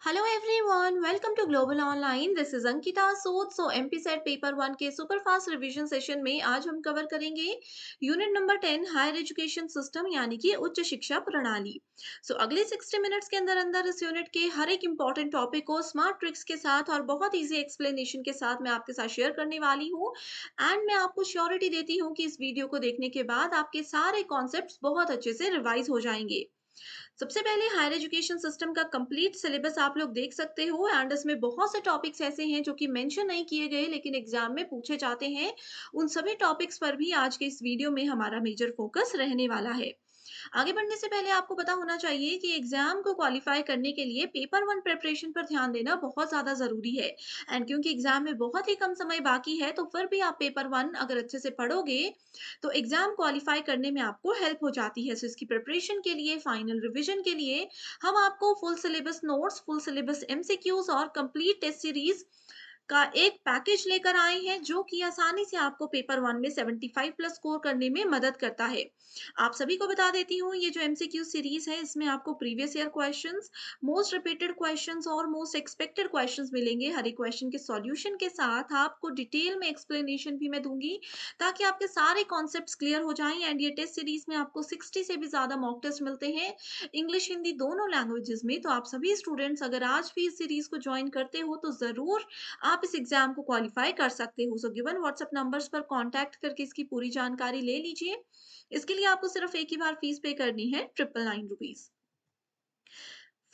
Hello everyone, welcome to global online. This is Ankita Sood. MPSET paper 1 के super fast revision session में आज हम cover करेंगे unit number 10 higher education system यानी कि उच्च शिक्षा प्रणाली। अगले 60 मिनट्स के अंदर अंदर इस यूनिट के हर एक इंपॉर्टेंट टॉपिक को स्मार्ट ट्रिक्स के साथ और बहुत इजी एक्सप्लेनेशन के साथ मैं आपके साथ शेयर करने वाली हूँ। एंड मैं आपको श्योरिटी देती हूँ कि इस वीडियो को देखने के बाद आपके सारे कॉन्सेप्ट्स बहुत अच्छे से रिवाइज हो जाएंगे। सबसे पहले हायर एजुकेशन सिस्टम का कंप्लीट सिलेबस आप लोग देख सकते हो एंड इसमें बहुत से टॉपिक्स ऐसे हैं जो कि मेंशन नहीं किए गए लेकिन एग्जाम में पूछे जाते हैं। उन सभी टॉपिक्स पर भी आज के इस वीडियो में हमारा मेजर फोकस रहने वाला है। आगे बढ़ने से पहले आपको पता होना चाहिए कि एग्जाम को क्वालिफाई करने के लिए पेपर वन प्रिपरेशन पर ध्यान देना बहुत ज़्यादा ज़रूरी है। एंड क्योंकि एग्जाम में बहुत ही कम समय बाकी है तो फिर भी आप पेपर वन अगर अच्छे से पढ़ोगे तो एग्जाम क्वालिफाई करने में आपको हेल्प हो जाती है। इसकी प्रिपरेशन के लिए, फाइनल रिविजन के लिए हम आपको full syllabus notes, full syllabus MCQs और कंप्लीट टेस्ट सीरीज का एक पैकेज लेकर आए हैं जो कि आसानी से आपको पेपर वन में 75 प्लस स्कोर करने में मदद करता है। आप सभी को बता देती हूँ, ये जो एमसीक्यू सीरीज है इसमें आपको previous year questions, most repeated questions और मोस्ट एक्सपेक्टेड क्वेश्चंस मिलेंगे। हर एक क्वेश्चन के सॉल्यूशन के साथ आपको डिटेल में एक्सप्लेनेशन भी मैं दूंगी ताकि आपके सारे कॉन्सेप्ट्स क्लियर हो जाएं। एंड ये टेस्ट सीरीज में आपको 60 से भी ज्यादा मॉक टेस्ट मिलते हैं, इंग्लिश हिंदी दोनों लैंग्वेजेस में। तो आप सभी स्टूडेंट्स अगर आज भी इस सीरीज को ज्वाइन करते हो तो जरूर आप इस एग्जाम को क्वालिफाई कर सकते हो। गिवन व्हाट्सएप नंबर्स पर कांटेक्ट करके इसकी पूरी जानकारी ले लीजिए। इसके लिए आपको सिर्फ एक ही बार फीस पे करनी है, 999 रुपीज।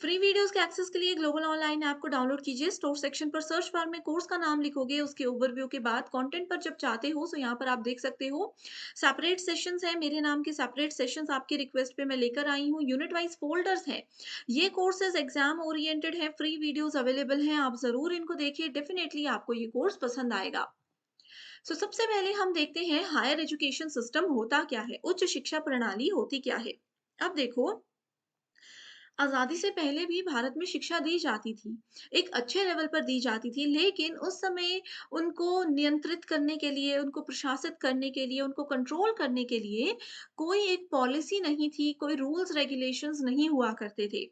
फ्री वीडियोस के एक्सेस के लिए ग्लोबल ऑनलाइन ऐप को डाउनलोड कीजिए। स्टोर सेक्शन पर सर्च बार में कोर्स का नाम लिखोगे, उसके ओवरव्यू के बाद कंटेंट पर जब जाते हो तो यहाँ पर आप देख सकते हो सेपरेट सेशंस है। मेरे नाम के सेपरेट सेशंस आपकी रिक्वेस्ट पे मैं लेकर आई हूँ। यूनिट वाइज फोल्डर्स हैं। ये कोर्सेज एग्जाम ओरिएंटेड है, फ्री वीडियोस अवेलेबल हैं, आप जरूर इनको देखिए। डेफिनेटली आपको ये कोर्स पसंद आएगा। सबसे पहले हम देखते हैं हायर एजुकेशन सिस्टम होता क्या है, उच्च शिक्षा प्रणाली होती क्या है। अब देखो, आजादी से पहले भी भारत में शिक्षा दी जाती थी, एक अच्छे लेवल पर दी जाती थी, लेकिन उस समय उनको नियंत्रित करने के लिए, उनको प्रशासित करने के लिए, उनको कंट्रोल करने के लिए कोई एक पॉलिसी नहीं थी, कोई रूल्स रेगुलेशंस नहीं हुआ करते थे।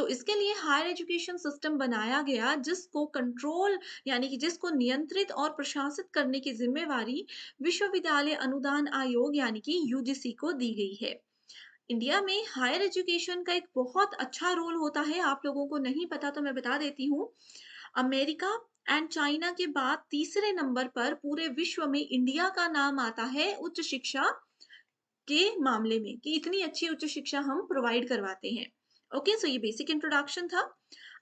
इसके लिए हायर एजुकेशन सिस्टम बनाया गया जिसको कंट्रोल यानी कि जिसको नियंत्रित और प्रशासित करने की जिम्मेवारी विश्वविद्यालय अनुदान आयोग यानी कि यूजीसी को दी गई है। इंडिया में हायर एजुकेशन का एक बहुत अच्छा रोल होता है, आप लोगों को नहीं पता तो मैं बता देती हूँ। अमेरिका एंड चाइना के बाद तीसरे नंबर पर पूरे विश्व में इंडिया का नाम आता है उच्च शिक्षा के मामले में, कि इतनी अच्छी उच्च शिक्षा हम प्रोवाइड करवाते हैं। ओके, ये बेसिक इंट्रोडक्शन था।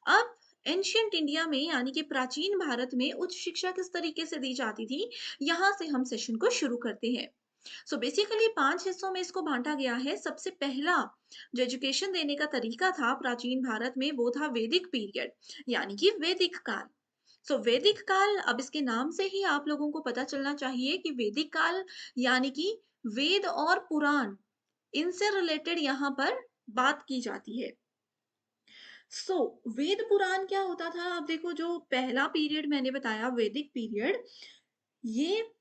अब एंशियंट इंडिया में यानी कि प्राचीन भारत में उच्च शिक्षा किस तरीके से दी जाती थी, यहाँ से हम सेशन को शुरू करते हैं। बेसिकली 5 हिस्सों में इसको बांटा गया है। सबसे पहला जो एजुकेशन देने का तरीका था प्राचीन भारत में वो था वैदिक पीरियड यानी कि वैदिक काल। वैदिक काल, अब इसके नाम से ही आप लोगों को पता चलना चाहिए कि वैदिक काल यानी कि वेद और पुराण, इनसे रिलेटेड यहाँ पर बात की जाती है। सो वेद पुराण क्या होता था, अब देखो जो पहला पीरियड मैंने बताया वैदिक पीरियड, ये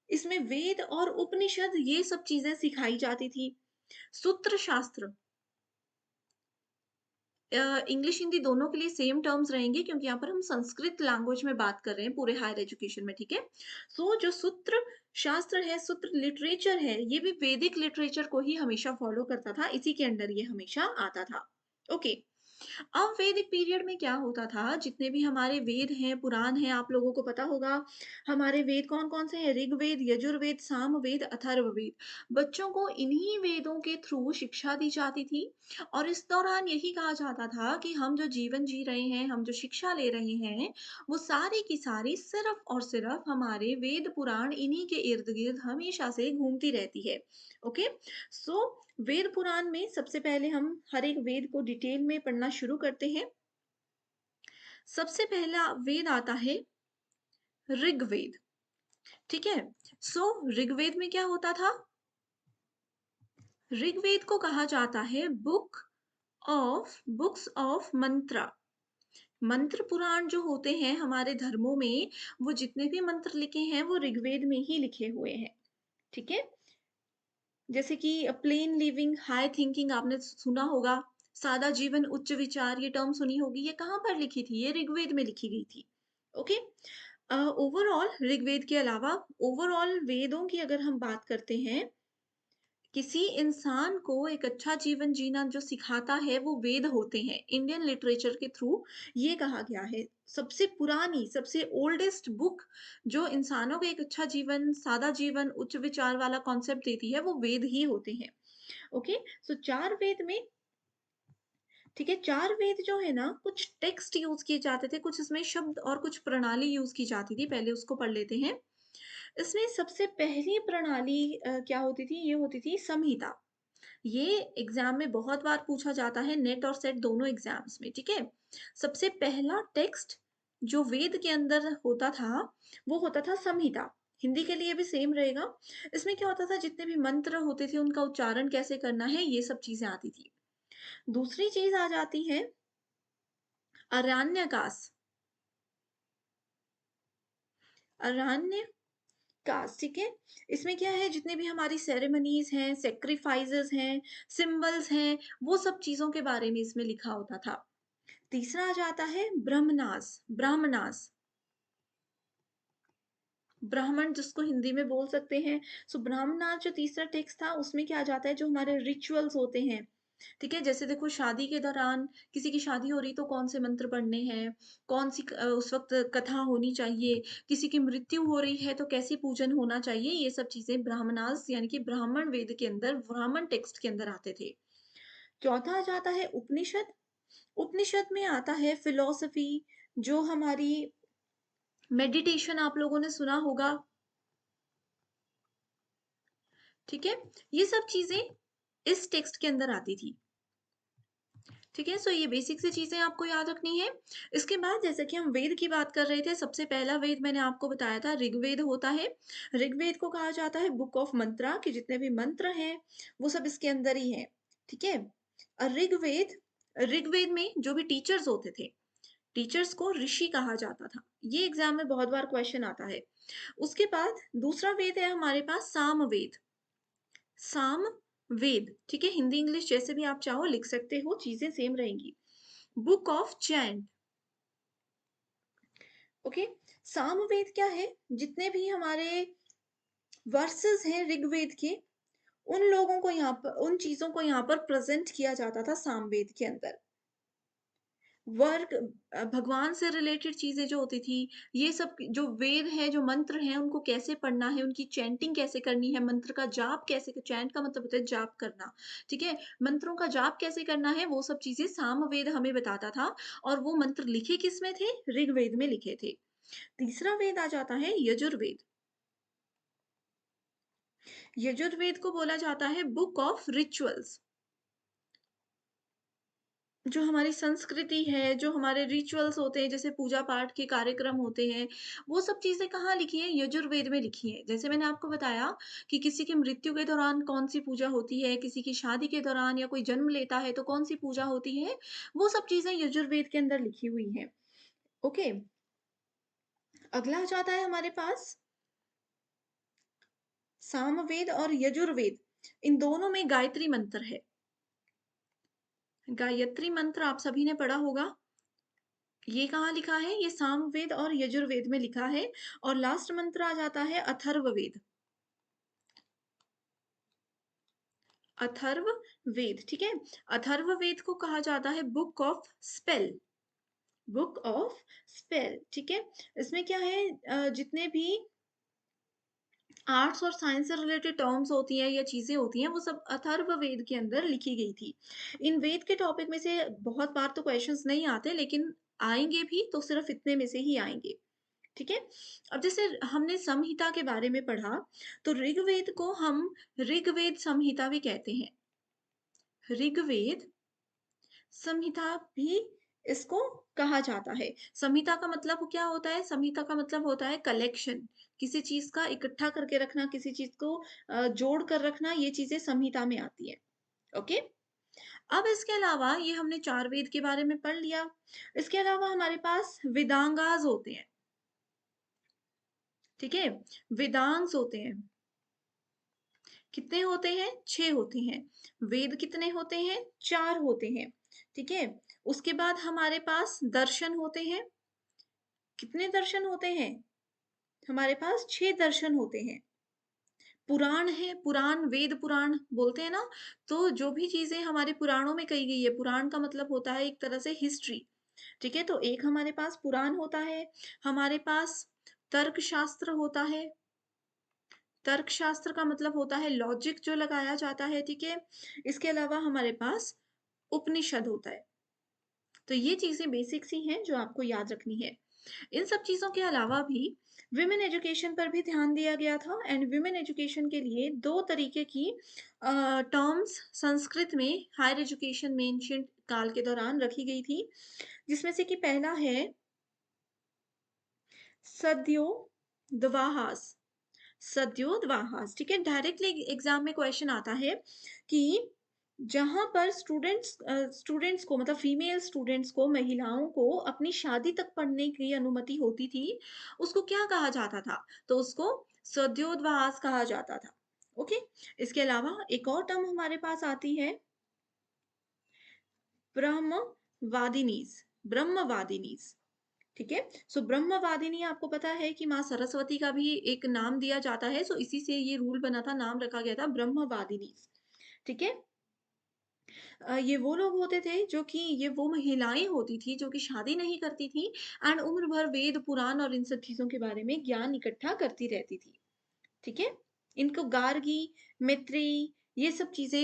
इसमें वेद और उपनिषद ये सब चीजें सिखाई जाती थी। सूत्र शास्त्र, इंग्लिश हिंदी दोनों के लिए सेम टर्म्स रहेंगे क्योंकि यहाँ पर हम संस्कृत लैंग्वेज में बात कर रहे हैं पूरे हायर एजुकेशन में, ठीक है। जो सूत्र शास्त्र है, सूत्र लिटरेचर है, ये भी वैदिक लिटरेचर को ही हमेशा फॉलो करता था, इसी के अंडर ये हमेशा आता था। ओके, अब वैदिक पीरियड में क्या होता था, जितने भी हमारे वेद हैं, पुराण हैं, आप लोगों को पता होगा हमारे वेद कौन कौन से हैं। ऋग्वेद, यजुर्वेद, सामवेद, अथर्ववेद। बच्चों को इन्हीं वेदों के थ्रू शिक्षा दी जाती थी और इस दौरान यही कहा जाता था कि हम जो जीवन जी रहे हैं, हम जो शिक्षा ले रहे हैं, वो सारी की सारी सिर्फ और सिर्फ हमारे वेद पुराण इन्हीं के इर्द गिर्द हमेशा से घूमती रहती है। ओके, सो वेद पुराण में सबसे पहले हम हर एक वेद को डिटेल में पढ़ना शुरू करते हैं। सबसे पहला वेद आता है ऋग्वेद, ठीक है। ऋग्वेद में क्या होता था, ऋग्वेद को कहा जाता है बुक्स ऑफ मंत्रा। मंत्र पुराण जो होते हैं हमारे धर्मों में, वो जितने भी मंत्र लिखे हैं वो ऋग्वेद में ही लिखे हुए हैं, ठीक है। जैसे कि प्लेन लिविंग हाई थिंकिंग आपने सुना होगा, सादा जीवन उच्च विचार, ये टर्म सुनी होगी, ये कहाँ पर लिखी थी? ये ऋग्वेद में लिखी गई थी। ओके। ओवरऑल ऋग्वेद के अलावा ओवरऑल वेदों की अगर हम बात करते हैं, किसी इंसान को एक अच्छा जीवन जीना जो सिखाता है वो वेद होते हैं। इंडियन लिटरेचर के थ्रू ये कहा गया है। सबसे पुरानी, सबसे ओल्डेस्ट बुक जो इंसानों को एक अच्छा जीवन, सादा जीवन, उच्च विचार वाला कॉन्सेप्ट देती है वो वेद ही होते हैं। ओके। सो चार वेद में, ठीक है, चार वेद जो है ना, कुछ टेक्स्ट यूज किए जाते थे, कुछ इसमें शब्द और कुछ प्रणाली यूज की जाती थी। पहले उसको पढ़ लेते हैं। इसमें सबसे पहली प्रणाली क्या होती थी? ये होती थी संहिता। ये एग्जाम में बहुत बार पूछा जाता है, नेट और सेट दोनों एग्जाम्स में, ठीक है। सबसे पहला टेक्स्ट जो वेद के अंदर होता था वो होता था संहिता। हिंदी के लिए भी सेम रहेगा। इसमें क्या होता था, जितने भी मंत्र होते थे उनका उच्चारण कैसे करना है, ये सब चीजें आती थी। दूसरी चीज आ जाती है अरण्यकास। अरण्य कास्ट, ठीक है। इसमें क्या है, जितने भी हमारी सेरेमनीज हैं, सेक्रीफाइसेस हैं, सिंबल्स हैं, वो सब चीजों के बारे में इसमें लिखा होता था। तीसरा आ जाता है ब्रह्मनास। ब्राह्मणास, ब्राह्मण जिसको हिंदी में बोल सकते हैं। सो ब्राह्मणास जो तीसरा टेक्स्ट था उसमें क्या आ जाता है, जो हमारे रिचुअल्स होते हैं, ठीक है। जैसे देखो, शादी के दौरान किसी की शादी हो रही तो कौन से मंत्र पढ़ने हैं, कौन सी उस वक्त कथा होनी चाहिए, किसी की मृत्यु हो रही है तो कैसे पूजन होना चाहिए, ये सब चीजें ब्राह्मणास यानी कि ब्राह्मण वेद के अंदर, ब्राह्मण टेक्स्ट के अंदर आते थे। चौथा आ जाता है उपनिषद। उपनिषद में आता है फिलॉसफी, जो हमारी मेडिटेशन आप लोगों ने सुना होगा, ठीक है। ये सब चीजें इस टेक्स्ट के अंदर आती थी, ठीक है। सो ये बेसिक सी चीजें आपको याद रखनी है। इसके बाद जैसे कि हम वेद की बात कर रहे थे, सबसे पहला वेद मैंने आपको बताया था ऋग्वेद होता है। ऋग्वेद को कहा जाता है बुक ऑफ मंत्रा, कि जितने भी मंत्र हैं वो सब इसके अंदर ही है, ठीक है। और ऋग्वेद, ऋग्वेद में जो भी टीचर्स होते थे, टीचर्स को ऋषि कहा जाता था। ये एग्जाम में बहुत बार क्वेश्चन आता है। उसके बाद दूसरा वेद है हमारे पास सामवेद। साम वेद, ठीक है। हिंदी इंग्लिश जैसे भी आप चाहो लिख सकते हो, चीजें सेम रहेंगी। Book of chant, okay. Samaveda क्या है, जितने भी हमारे वर्सेस हैं ऋग्वेद के, उन लोगों को यहाँ पर, उन चीजों को यहाँ पर प्रेजेंट किया जाता था सामवेद के अंदर। वर्क, भगवान से रिलेटेड चीजें जो होती थी, ये सब जो वेद है, जो मंत्र हैं, उनको कैसे पढ़ना है, उनकी चैंटिंग कैसे करनी है, मंत्र का जाप कैसे, चैंट का मतलब होता है जाप करना, ठीक है। मंत्रों का जाप कैसे करना है, वो सब चीजें सामवेद हमें बताता था। और वो मंत्र लिखे किस में थे? ऋग्वेद में लिखे थे। तीसरा वेद आ जाता है यजुर्वेद। यजुर्वेद को बोला जाता है बुक ऑफ रिचुअल्स। जो हमारी संस्कृति है, जो हमारे रिचुअल्स होते हैं, जैसे पूजा पाठ के कार्यक्रम होते हैं, वो सब चीज़ें कहाँ लिखी हैं? यजुर्वेद में लिखी हैं। जैसे मैंने आपको बताया कि किसी की मृत्यु के दौरान कौन-सी पूजा होती है, किसी की शादी के दौरान या कोई जन्म लेता है तो कौन-सी पूजा होती है, वो सब चीज़ें यजुर्वेद के अंदर लिखी हुई हैं। ओके, अगला आ जाता है हमारे पास सामवेद और यजुर्वेद। इन दोनों में गायत्री मंत्र है। गायत्री मंत्र आप सभी ने पढ़ा होगा। ये कहाँ लिखा है? ये सामवेद और यजुर्वेद में लिखा है। और लास्ट मंत्र आ जाता है अथर्ववेद। अथर्ववेद, ठीक है। अथर्ववेद को कहा जाता है book of spell. Book of spell, ठीक है। इसमें क्या है, जितने भी आर्ट्स और साइंस से रिलेटेड टर्म्स होती हैं या चीजें होती हैं, वो सब अथर्ववेद के अंदर लिखी गई थी। इन वेद के टॉपिक में से बहुत बार तो क्वेश्चंस नहीं आते, लेकिन आएंगे भी तो सिर्फ इतने में से ही आएंगे, ठीक है। अब जैसे हमने संहिता के बारे में पढ़ा, तो ऋग्वेद को हम ऋग्वेद संहिता भी कहते हैं। ऋग्वेद संहिता भी इसको कहा जाता है। संहिता का मतलब क्या होता है? संहिता का मतलब होता है कलेक्शन, किसी चीज का इकट्ठा करके रखना, किसी चीज को जोड़ कर रखना, ये चीजें संहिता में आती है। ओके। अब इसके अलावा ये हमने चार वेद के बारे में पढ़ लिया। इसके अलावा हमारे पास वेदांगास होते हैं, ठीक है। वेदांग्स होते हैं। कितने होते हैं? 6 होते हैं। वेद कितने होते हैं? 4 होते हैं। ठीक है। उसके बाद हमारे पास दर्शन होते हैं। कितने दर्शन होते हैं? हमारे पास 6 दर्शन होते हैं। पुराण है, पुराण, वेद पुराण बोलते हैं ना, तो जो भी चीज़ें हमारे पुराणों में कही गई है, पुराण का मतलब होता है एक तरह से हिस्ट्री, ठीक है? तो एक हमारे पास पुराण होता है, हमारे पास तर्कशास्त्र होता है। तर्कशास्त्र का मतलब होता है लॉजिक जो लगाया जाता है, ठीक है? इसके अलावा हमारे पास उपनिषद होता है। तो ये चीज़ें बेसिक सी हैं जो आपको याद रखनी है। इन सब चीज़ों के अलावा भी विमेन एजुकेशन पर भी ध्यान दिया गया था एंड विमेन एजुकेशन के लिए 2 तरीके की टर्म्स संस्कृत में हायर एजुकेशन में एंशिएंट काल के दौरान रखी गई थी, जिसमें से कि पहला है सद्योद्वाहास। सद्योद्वाहास, ठीक है? डायरेक्टली एग्जाम में क्वेश्चन आता है कि जहां पर स्टूडेंट्स को मतलब फीमेल स्टूडेंट्स को, महिलाओं को अपनी शादी तक पढ़ने की अनुमति होती थी, उसको क्या कहा जाता था? तो उसको सद्योद्वाहास कहा जाता था। ओके। इसके अलावा एक और टर्म हमारे पास आती है ब्रह्मवादिनीज। ब्रह्मवादिनीज, ठीक है। सो ब्रह्मवादिनी, आपको पता है कि माँ सरस्वती का भी एक नाम दिया जाता है, सो इसी से ये रूल बना था, नाम रखा गया था ब्रह्मवादिनी, ठीक है। ये वो लोग होते थे जो कि ये वो महिलाएं होती थी जो कि शादी नहीं करती थी एंड उम्र भर वेद पुराण और इन सब चीजों के बारे में ज्ञान इकट्ठा करती रहती थी, ठीक है। इनको गार्गी, मैत्रेयी, ये सब चीजें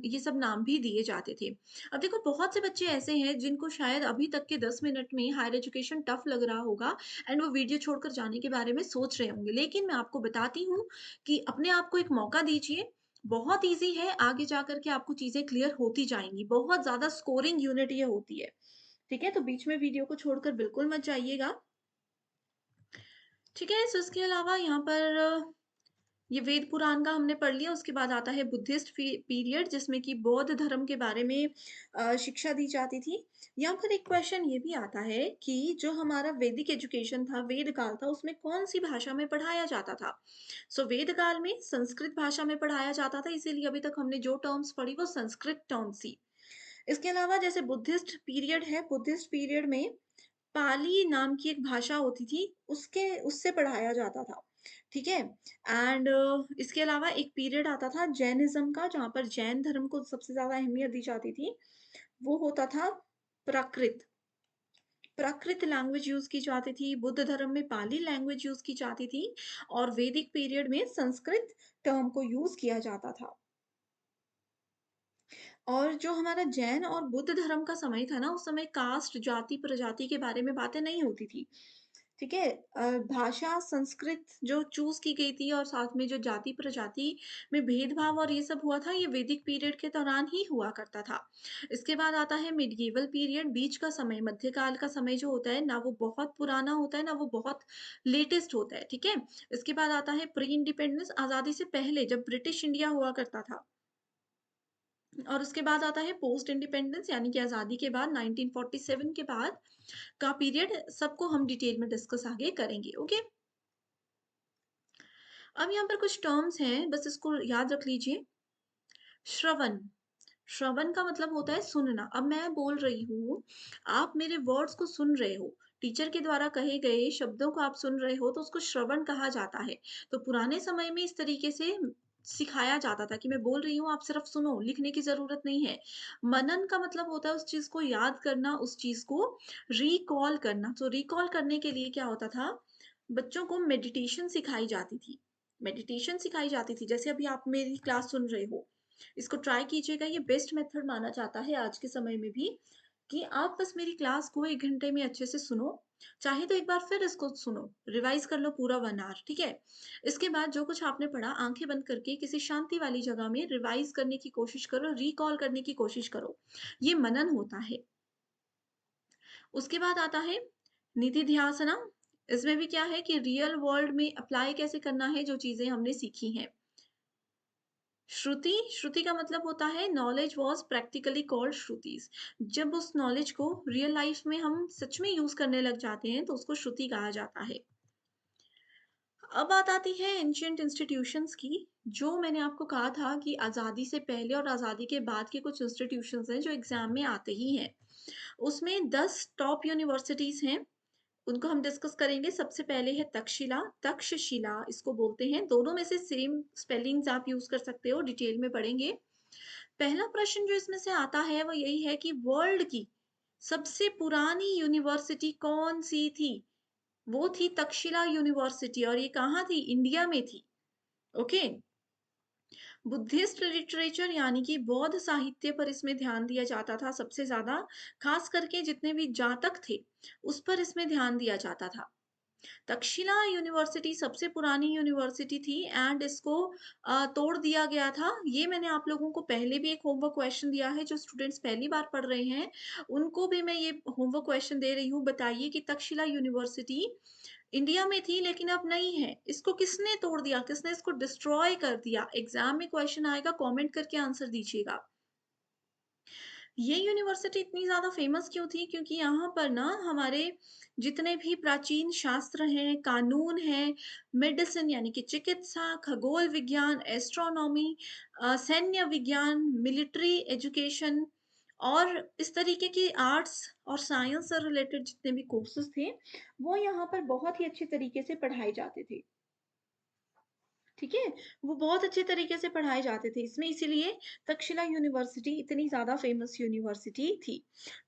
ये सब नाम भी दिए जाते थे। अब देखो बहुत से बच्चे ऐसे हैं जिनको शायद अभी तक के 10 मिनट में हायर एजुकेशन टफ लग रहा होगा एंड वो वीडियो छोड़कर जाने के बारे में सोच रहे होंगे, लेकिन मैं आपको बताती हूँ कि अपने आप को एक मौका दीजिए। बहुत इजी है, आगे जाकर के आपको चीजें क्लियर होती जाएंगी। बहुत ज्यादा स्कोरिंग यूनिट ये होती है, ठीक है। तो बीच में वीडियो को छोड़कर बिल्कुल मत जाइएगा, ठीक है। सो इसके अलावा यहाँ पर ये वेद पुराण का हमने पढ़ लिया। उसके बाद आता है बुद्धिस्ट पीरियड, जिसमें कि बौद्ध धर्म के बारे में शिक्षा दी जाती थी। यहाँ पर एक क्वेश्चन ये भी आता है कि जो हमारा वैदिक एजुकेशन था, वेद काल था, उसमें कौन सी भाषा में पढ़ाया जाता था? सो वेद काल में संस्कृत भाषा में पढ़ाया जाता था, इसीलिए अभी तक हमने जो टर्म्स पढ़ी वो संस्कृत टर्म्स थी। इसके अलावा जैसे बुद्धिस्ट पीरियड है, बुद्धिस्ट पीरियड में पाली नाम की एक भाषा होती थी, उसके उससे पढ़ाया जाता था, ठीक है। एंड इसके अलावा एक पीरियड आता था जैनिज्म का, जहाँ पर जैन धर्म को सबसे ज्यादा अहमियत दी जाती थी। वो होता था प्राकृत। प्राकृत लैंग्वेज यूज की जाती थी, बुद्ध धर्म में पाली लैंग्वेज यूज की जाती थी और वैदिक पीरियड में संस्कृत टर्म को यूज किया जाता था। और जो हमारा जैन और बुद्ध धर्म का समय था ना, उस समय कास्ट, जाति, प्रजाति के बारे में बातें नहीं होती थी, ठीक है। भाषा संस्कृत जो चूज की गई थी और साथ में जो जाति प्रजाति में भेदभाव और ये सब हुआ था, ये वैदिक पीरियड के दौरान ही हुआ करता था। इसके बाद आता है मिडिएवल पीरियड, बीच का समय, मध्यकाल का समय जो होता है ना, वो बहुत पुराना होता है ना वो बहुत लेटेस्ट होता है, ठीक है। इसके बाद आता है प्री इंडिपेंडेंस, आजादी से पहले जब ब्रिटिश इंडिया हुआ करता था। और उसके बाद आता है पोस्ट इंडिपेंडेंस, यानी कि आजादी के बाद 1947 के बाद का पीरियड। सबको हम डिटेल में डिस्कस आगे करेंगे, ओके। अब यहाँ पर कुछ टर्म्स हैं, बस इसको याद रख लीजिए। श्रवण। श्रवण का मतलब होता है सुनना। अब मैं बोल रही हूँ, आप मेरे वर्ड्स को सुन रहे हो, टीचर के द्वारा कहे गए शब्दों को आप सुन रहे हो, तो उसको श्रवण कहा जाता है। तो पुराने समय में इस तरीके से सिखाया जाता था कि मैं बोल रही हूँ, आप सिर्फ सुनो, लिखने की जरूरत नहीं है। मनन का मतलब होता है उस चीज को याद करना, उस चीज को रिकॉल करना। तो रिकॉल करने के लिए क्या होता था, बच्चों को मेडिटेशन सिखाई जाती थी। मेडिटेशन सिखाई जाती थी, जैसे अभी आप मेरी क्लास सुन रहे हो, इसको ट्राई कीजिएगा। ये बेस्ट मेथड माना जाता है आज के समय में भी, कि आप बस मेरी क्लास को 1 घंटे में अच्छे से सुनो। चाहे तो एक बार फिर इसको सुनो, रिवाइज कर लो पूरा 1 आवर, ठीक है। इसके बाद जो कुछ आपने पढ़ा, आंखें बंद करके किसी शांति वाली जगह में रिवाइज करने की कोशिश करो, रिकॉल करने की कोशिश करो। ये मनन होता है। उसके बाद आता है निधि ध्यासना। इसमें भी क्या है कि रियल वर्ल्ड में अप्लाई कैसे करना है जो चीजें हमने सीखी हैं। श्रुति। श्रुति का मतलब होता है नॉलेज वॉज प्रैक्टिकली कॉल्ड श्रुतिज। जब उस नॉलेज को रियल लाइफ में हम सच में यूज करने लग जाते हैं तो उसको श्रुति कहा जाता है। अब बात आती है एंशिएंट इंस्टीट्यूशंस की। जो मैंने आपको कहा था कि आज़ादी से पहले और आज़ादी के बाद के कुछ इंस्टीट्यूशंस हैं जो एग्जाम में आते ही हैं। उसमें 10 टॉप यूनिवर्सिटीज़ हैं, उनको हम डिस्कस करेंगे। सबसे पहले है तक्षशिला, तक्षशिला इसको बोलते हैं। दोनों में से सेम स्पेलिंग्स आप यूज़ कर सकते हो, डिटेल में पढ़ेंगे। पहला प्रश्न जो इसमें से आता है वो यही है कि वर्ल्ड की सबसे पुरानी यूनिवर्सिटी कौन-सी थी? वो थी तक्षशिला यूनिवर्सिटी और ये कहाँ थी? इंडिया में थी। ओके। बुद्धिस्ट लिटरेचर यानी कि बौद्ध साहित्य पर इसमें ध्यान दिया जाता था सबसे ज़्यादा, खास करके जितने भी जातक थे, उस पर इसमें ध्यान दिया जाता था। तक्षशिला यूनिवर्सिटी सबसे पुरानी यूनिवर्सिटी थी एंड इसको तोड़ दिया गया था। ये मैंने आप लोगों को पहले भी एक होमवर्क क्वेश्चन दिया है, जो स्टूडेंट्स पहली बार पढ़ रहे हैं, उनको भी मैं ये होमवर्क क्वेश्चन दे रही हूँ। बताइए कि तक्षशिला यूनिवर्सिटी इंडिया में थी लेकिन अब नहीं है। इसको किसने तोड़ दिया? किसने इसको डिस्ट्रॉय कर दिया? एग्ज़ाम में क्वेश्चन आएगा, कमेंट करके आंसर दीजिएगा। ये यूनिवर्सिटी इतनी ज़्यादा फ़ेमस क्यों थी? क्योंकि यहाँ पर ना हमारे जितने भी प्राचीन शास्त्र हैं, कानून हैं, मेडिसिन यानी कि चिकित्सा, खगोल विज्ञान, एस्ट्रोनॉमी, सैन्य विज्ञान, मिलिट्री एजुकेशन और इस तरीके की आर्ट्स और साइंस से रिलेटेड जितने भी कोर्सेज़ थे, वो यहाँ पर बहुत ही अच्छे तरीके से पढ़ाए जाते थे। ठीक है? वो बहुत अच्छे तरीके से पढ़ाए जाते थे इसमें, इसीलिए तक्षशिला यूनिवर्सिटी इतनी ज़्यादा फ़ेमस यूनिवर्सिटी थी।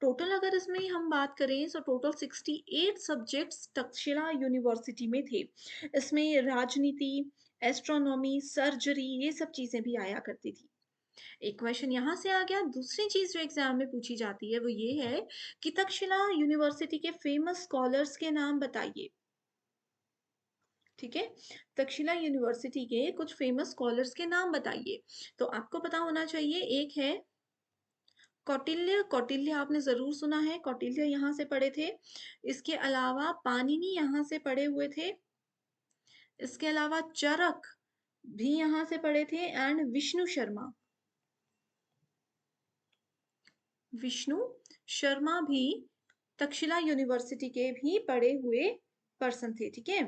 टोटल अगर इसमें हम बात करें तो टोटल 68 सब्जेक्ट्स तक्षशिला यूनिवर्सिटी में थे। इसमें राजनीति, एस्ट्रोनॉमी, सर्जरी ये सब चीज़ें भी आया करती थी। एक क्वेश्चन यहाँ से आ गया। दूसरी चीज़ जो एग्ज़ाम में पूछी जाती है वो ये है कि तक्षशिला यूनिवर्सिटी के फ़ेमस स्कॉलर्स के नाम बताइए। ठीक है? तक्षशिला यूनिवर्सिटी के कुछ फेमस स्कॉलर्स के नाम बताइए। तो आपको पता होना चाहिए, एक है कौटिल्य, कौटिल्य आपने ज़रूर सुना है, कौटिल्य यहाँ से पढ़े थे। इसके अलावा पाणिनि यहाँ से पढ़े हुए थे। इसके अलावा चरक भी यहाँ से पढ़े थे एंड विष्णु शर्मा। विष्णु शर्मा भी तक्षशिला यूनिवर्सिटी के भी पढ़े हुए पर्सन थे, ठीक है?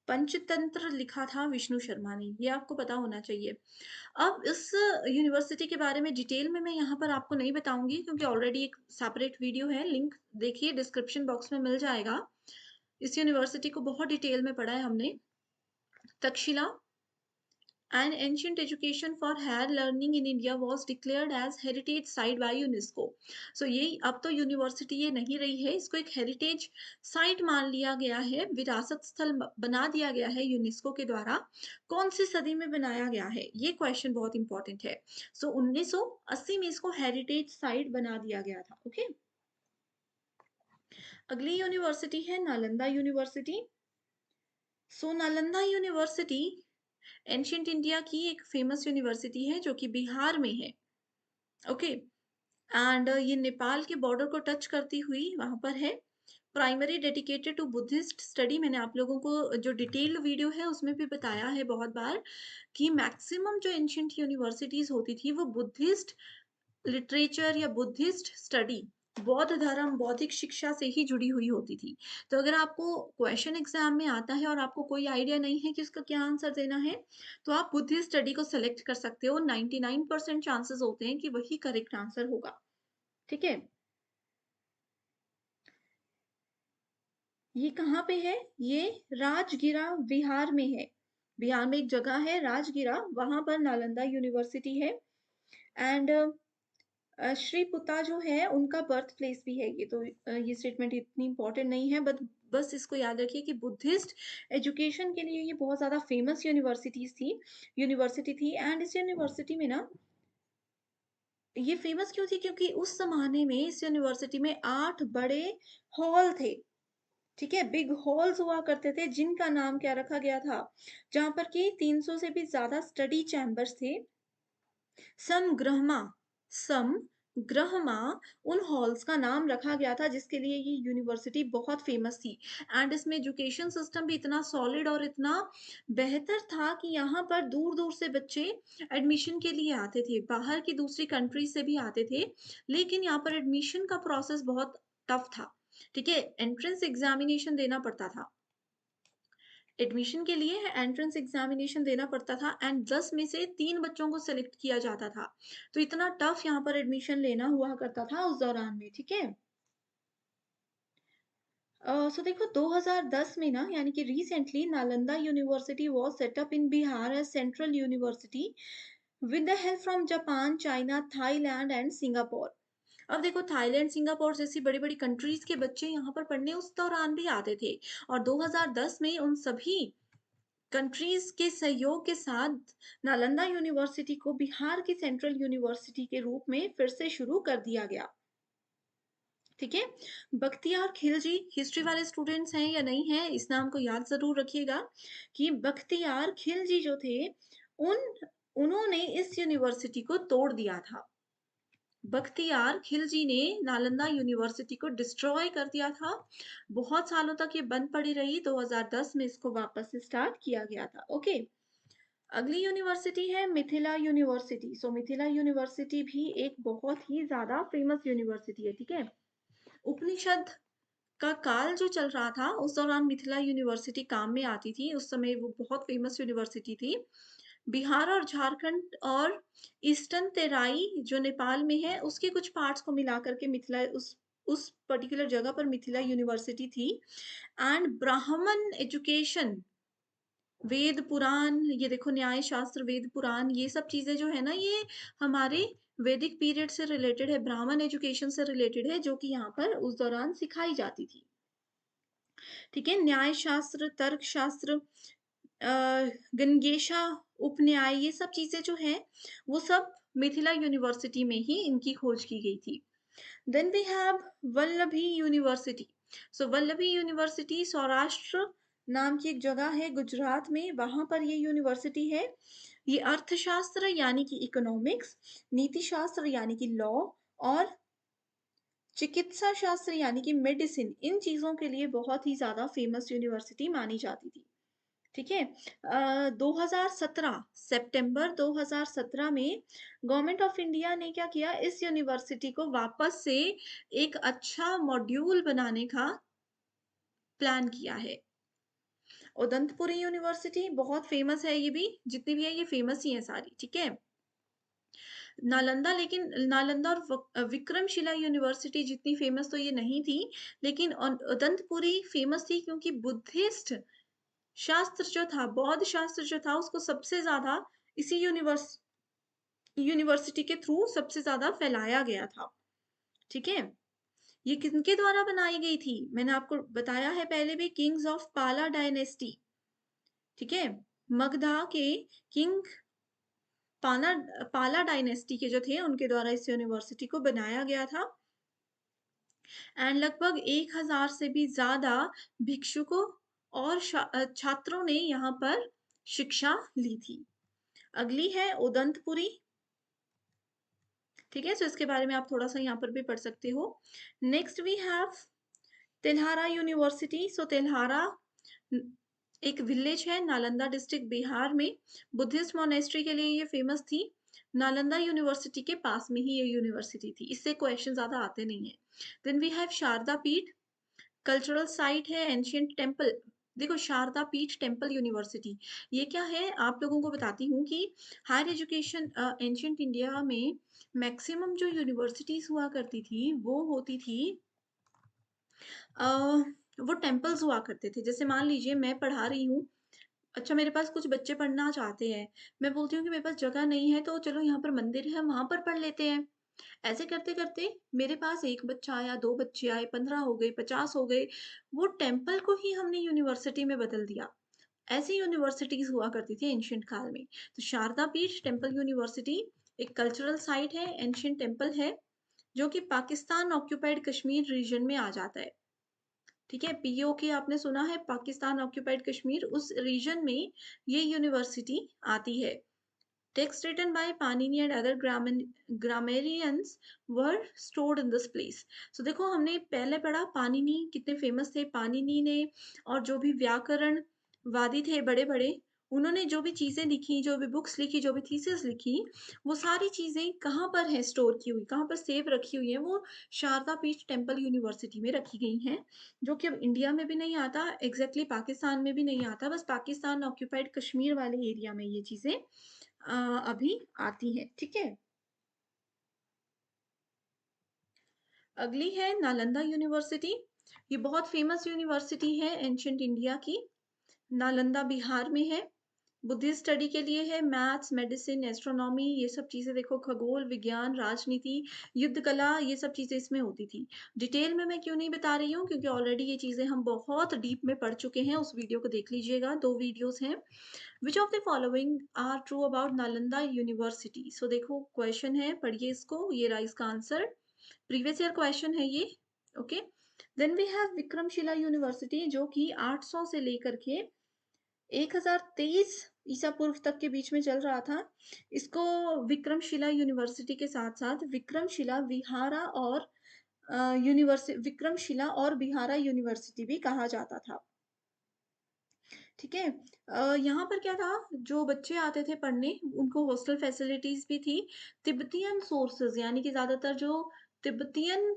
पंचतंत्र लिखा था विष्णु शर्मा ने, ये आपको पता होना चाहिए। अब इस यूनिवर्सिटी के बारे में डिटेल में मैं यहाँ पर आपको नहीं बताऊँगी क्योंकि ऑलरेडी एक सेपरेट वीडियो है, लिंक देखिए डिस्क्रिप्शन बॉक्स में मिल जाएगा। इस यूनिवर्सिटी को बहुत डिटेल में पढ़ा है हमने। Takshashila and ancient education for higher learning in India was declared as heritage site by UNESCO. So ये अब तो यूनिवर्सिटी ये नहीं रही है, इसको एक हेरिटेज साइट मान लिया गया है, विरासत स्थल बना दिया गया है यूनेस्को के द्वारा। कौन सी सदी में बनाया गया है? ये क्वेश्चन बहुत इंपॉर्टेंट है। सो 1980 में इसको हेरिटेज साइट बना दिया गया था। ओके। अगली यूनिवर्सिटी है नालंदा यूनिवर्सिटी। सो नालंदा यूनिवर्सिटी एंशिएंट इंडिया की एक फेमस यूनिवर्सिटी है जो कि बिहार में है। ओके। एंड ये नेपाल के बॉर्डर को टच करती हुई वहां पर है। Primary dedicated to Buddhist study. मैंने आप लोगों को जो डिटेल्ड वीडियो है उसमें भी बताया है बहुत बार कि मैक्सिमम जो एंशिएंट यूनिवर्सिटीज होती थी वो बुद्धिस्ट लिटरेचर या बुद्धिस्ट स्टडी, बौद्ध धर्म, बौद्धिक शिक्षा से ही जुड़ी हुई होती थी। तो अगर आपको क्वेश्चन एग्जाम में आता है और आपको कोई आइडिया नहीं है कि इसका क्या आंसर देना है, तो आप बुद्धिस्ट स्टडी को सेलेक्ट कर सकते हो। 99% चांसेस होते हैं कि वही करेक्ट आंसर होगा। ठीक है? ये कहाँ पे है? ये राजगिरा बिहार में है। बिहार में एक जगह है राजगिरा, वहां पर नालंदा यूनिवर्सिटी है। एंड श्रीपुता जो है उनका बर्थ प्लेस भी है ये। तो ये स्टेटमेंट इतनी इंपॉर्टेंट नहीं है, बट बस इसको याद रखिए कि बुद्धिस्ट एजुकेशन के लिए ये बहुत ज़्यादा फेमस यूनिवर्सिटी थी। एंड इस यूनिवर्सिटी में ना ये फेमस क्यों थी? क्योंकि उस ज़माने में इस यूनिवर्सिटी में 8 बड़े हॉल थे। ठीक है? बिग हॉल्स हुआ करते थे जिनका नाम क्या रखा गया था? जहाँ पर कि 300 से भी ज़्यादा स्टडी चैम्बर्स थे। समग्रमा समग्रमा उन हॉल्स का नाम रखा गया था जिसके लिए ये यूनिवर्सिटी बहुत फेमस थी। एंड इसमें एजुकेशन सिस्टम भी इतना सॉलिड और इतना बेहतर था कि यहाँ पर दूर दूर से बच्चे एडमिशन के लिए आते थे, बाहर की दूसरी कंट्री से भी आते थे। लेकिन यहाँ पर एडमिशन का प्रोसेस बहुत टफ था। ठीक है? एंट्रेंस एग्जामिनेशन देना पड़ता था। एडमिशन के लिए एंट्रेंस एग्जामिनेशन देना पड़ता था एंड 10 में से 3 बच्चों को सेलेक्ट किया जाता था। तो इतना टफ यहाँ पर एडमिशन लेना हुआ करता था उस दौरान में, ठीक है? सो देखो 2010 में ना यानी कि recently Nalanda university was set up in Bihar as central university with the help from Japan, China, Thailand and Singapore. अब देखो थाईलैंड, सिंगापुर जैसी बड़ी-बड़ी कंट्रीज के बच्चे यहाँ पर पढ़ने उस दौरान भी आते थे और 2010 में उन सभी कंट्रीज के सहयोग के साथ नालंदा यूनिवर्सिटी को बिहार की सेंट्रल यूनिवर्सिटी के रूप में फिर से शुरू कर दिया गया। ठीक है? बख्तियार खिलजी हिस्ट्री वाले स्टूडेंट्स हैं या नहीं हैं, इस नाम को याद ज़रूर रखिएगा कि बख्तियार खिलजी जो थे, उन उन्होंने इस यूनिवर्सिटी को तोड़ दिया था। बख्तियार खिलजी ने नालंदा यूनिवर्सिटी को डिस्ट्रॉय कर दिया था। बहुत सालों तक ये बंद पड़ी रही, 2010 में इसको वापस से स्टार्ट किया गया था। ओके, अगली यूनिवर्सिटी है मिथिला यूनिवर्सिटी। सो मिथिला यूनिवर्सिटी भी एक बहुत ही ज़्यादा फेमस यूनिवर्सिटी है, ठीक है? उपनिषद का काल जो चल रहा था, उस दौरान मिथिला यूनिवर्सिटी काम में आती थी। उस समय वो बहुत फेमस यूनिवर्सिटी थी। बिहार और झारखंड और ईस्टर्न तेराई जो नेपाल में है, उसके कुछ पार्ट्स को मिला कर के मिथिला उस पर्टिकुलर जगह पर मिथिला यूनिवर्सिटी थी। एंड ब्राह्मण एजुकेशन, वेद पुराण, ये देखो न्याय शास्त्र, वेद पुराण, ये सब चीज़ें जो है ना, ये हमारे वैदिक पीरियड से रिलेटेड है, ब्राह्मण एजुकेशन से रिलेटेड है, जो कि यहाँ पर उस दौरान सिखाई जाती थी। ठीक है? न्याय शास्त्र, तर्क शास्त्र, गणगेशा, उपन्याय, ये सब चीज़ें जो हैं, वो सब मिथिला यूनिवर्सिटी में ही इनकी खोज की गई थी। Then we have Vallabhi university. So Vallabhi university Saurashtra नाम की एक जगह है गुजरात में, वहाँ पर ये यूनिवर्सिटी है। ये अर्थशास्त्र यानी कि इकोनॉमिक्स, नीति शास्त्र यानी कि लॉ और चिकित्सा शास्त्र यानी कि मेडिसिन, इन चीज़ों के लिए बहुत ही ज़्यादा फेमस यूनिवर्सिटी मानी जाती थी। ठीक है? 2017 सितंबर 2017 में गवर्नमेंट ऑफ इंडिया ने क्या किया, इस यूनिवर्सिटी को वापस से एक अच्छा मॉड्यूल बनाने का प्लान किया है। उदंतपुरी यूनिवर्सिटी बहुत फेमस है, ये भी जितनी भी है ये फेमस ही है सारी, ठीक है? नालंदा, लेकिन नालंदा और विक्रमशिला यूनिवर्सिटी जितनी फेमस तो ये नहीं थी, लेकिन उदंतपुरी फेमस थी क्योंकि बुद्धिस्ट शास्त्र जो था, बौद्ध शास्त्र जो था, उसको सबसे ज़्यादा इसी यूनिवर्सिटी के थ्रू सबसे ज़्यादा फैलाया गया था। ठीक है? ये किनके द्वारा बनाई गई थी? मैंने आपको बताया है पहले भी, किंग्स ऑफ पाला डायनेस्टी। ठीक है? मगधा के किंग पाला पाला डायनेस्टी के जो थे, उनके द्वारा इस यूनिवर्सिटी को बनाया गया था। एंड लगभग 1000 से भी ज़्यादा भिक्षुकों और छात्रों ने यहाँ पर शिक्षा ली थी। अगली है उदंतपुरी। ठीक है? सो इसके बारे में आप थोड़ा-सा यहाँ पर भी पढ़ सकते हो। Next we have Telhara university. So Telhara एक विलेज है नालंदा डिस्ट्रिक्ट बिहार में। बुद्धिस्ट मोनेस्ट्री के लिए ये फेमस थी। नालंदा यूनिवर्सिटी के पास में ही ये यूनिवर्सिटी थी। इससे क्वेश्चन ज़्यादा आते नहीं हैं। देन वी हैव शारदा पीठ, कल्चरल साइट है, एंशिएंट टेम्पल। देखो शारदा पीठ टेम्पल यूनिवर्सिटी, ये क्या है आप लोगों को बताती हूँ कि हायर एजुकेशन एंशिएंट इंडिया में मैक्सिमम जो यूनिवर्सिटीज हुआ करती थी वो होती थी, अ, वो टेम्पल्स हुआ करते थे। जैसे मान लीजिए मैं पढ़ा रही हूँ, अच्छा मेरे पास कुछ बच्चे पढ़ना चाहते हैं, मैं बोलती हूँ कि मेरे पास जगह नहीं है तो चलो यहाँ पर मंदिर है, वहां पर पढ़ लेते हैं। ऐसे करते-करते मेरे पास 1 बच्चा आया, 2 बच्चे आए, 15 हो गए, 50 हो गए। वो टेम्पल को ही हमने यूनिवर्सिटी में बदल दिया। ऐसी यूनिवर्सिटीज़ हुआ करती थी एंशिएंट काल में। तो शारदा पीठ टेम्पल यूनिवर्सिटी एक कल्चरल साइट है, एंशिएंट टेम्पल है, जो कि पाकिस्तान ऑक्यूपाइड कश्मीर रीजन में आ जाता है। ठीक है? पीओके आपने सुना है, पाकिस्तान ऑक्यूपाइड कश्मीर, उस रीजन में ये यूनिवर्सिटी आती है। Texts written by Panini and other grammarians were stored in this place. So देखो हमने पहले पढ़ा पानिनी कितने फेमस थे, पानिनी ने और जो भी व्याकरण वादी थे बड़े-बड़े, उन्होंने जो भी चीज़ें लिखी, जो भी बुक्स लिखी, जो भी थीसिस लिखी, वो सारी चीज़ें कहाँ पर है स्टोर की हुई, कहाँ पर सेव रखी हुई हैं, वो शारदा पीठ टेम्पल यूनिवर्सिटी में रखी गई हैं, जो कि अब इंडिया में भी नहीं आता, एग्ज़ैक्टली पाकिस्तान में भी नहीं आता, बस पाकिस्तान ऑक्यूपाइड कश्मीर वाले एरिया में ये चीज़ें अभी आती हैं, ठीक है? अगली है नालंदा यूनिवर्सिटी। ये बहुत फेमस यूनिवर्सिटी है एंशिएंट इंडिया की। नालंदा बिहार में है। बुद्धिस्ट स्टडी के लिए है, मैथ्स, मेडिसिन, एस्ट्रोनॉमी ये सब चीज़ें देखो, खगोल, विज्ञान, राजनीति, युद्ध कला ये सब चीज़ें इसमें होती थी। डिटेल में मैं क्यों नहीं बता रही हूँ क्योंकि ऑलरेडी ये चीज़ें हम बहुत डीप में पढ़ चुके हैं, उस वीडियो को देख लीजिएगा, 2 वीडियोज़ हैं। Which of the following are true about Nalanda university? So देखो क्वेश्चन है, पढ़िए इसको, ये रहा इसका आंसर। प्रीवियस ईयर क्वेश्चन है ये, okay. Then we have Vikramshila university जो कि 800 से लेकर के 1023 ईसा पूर्व तक के बीच में चल रहा था। इसको विक्रमशिला यूनिवर्सिटी के साथ-साथ विक्रमशिला विहारा और विक्रमशिला और बिहारा यूनिवर्सिटी भी कहा जाता था। ठीक है। यहाँ पर क्या था, जो बच्चे आते थे पढ़ने उनको हॉस्टल फैसिलिटीज भी थी। तिब्बतियन सोर्सेज यानी कि ज्यादातर जो तिब्बतियन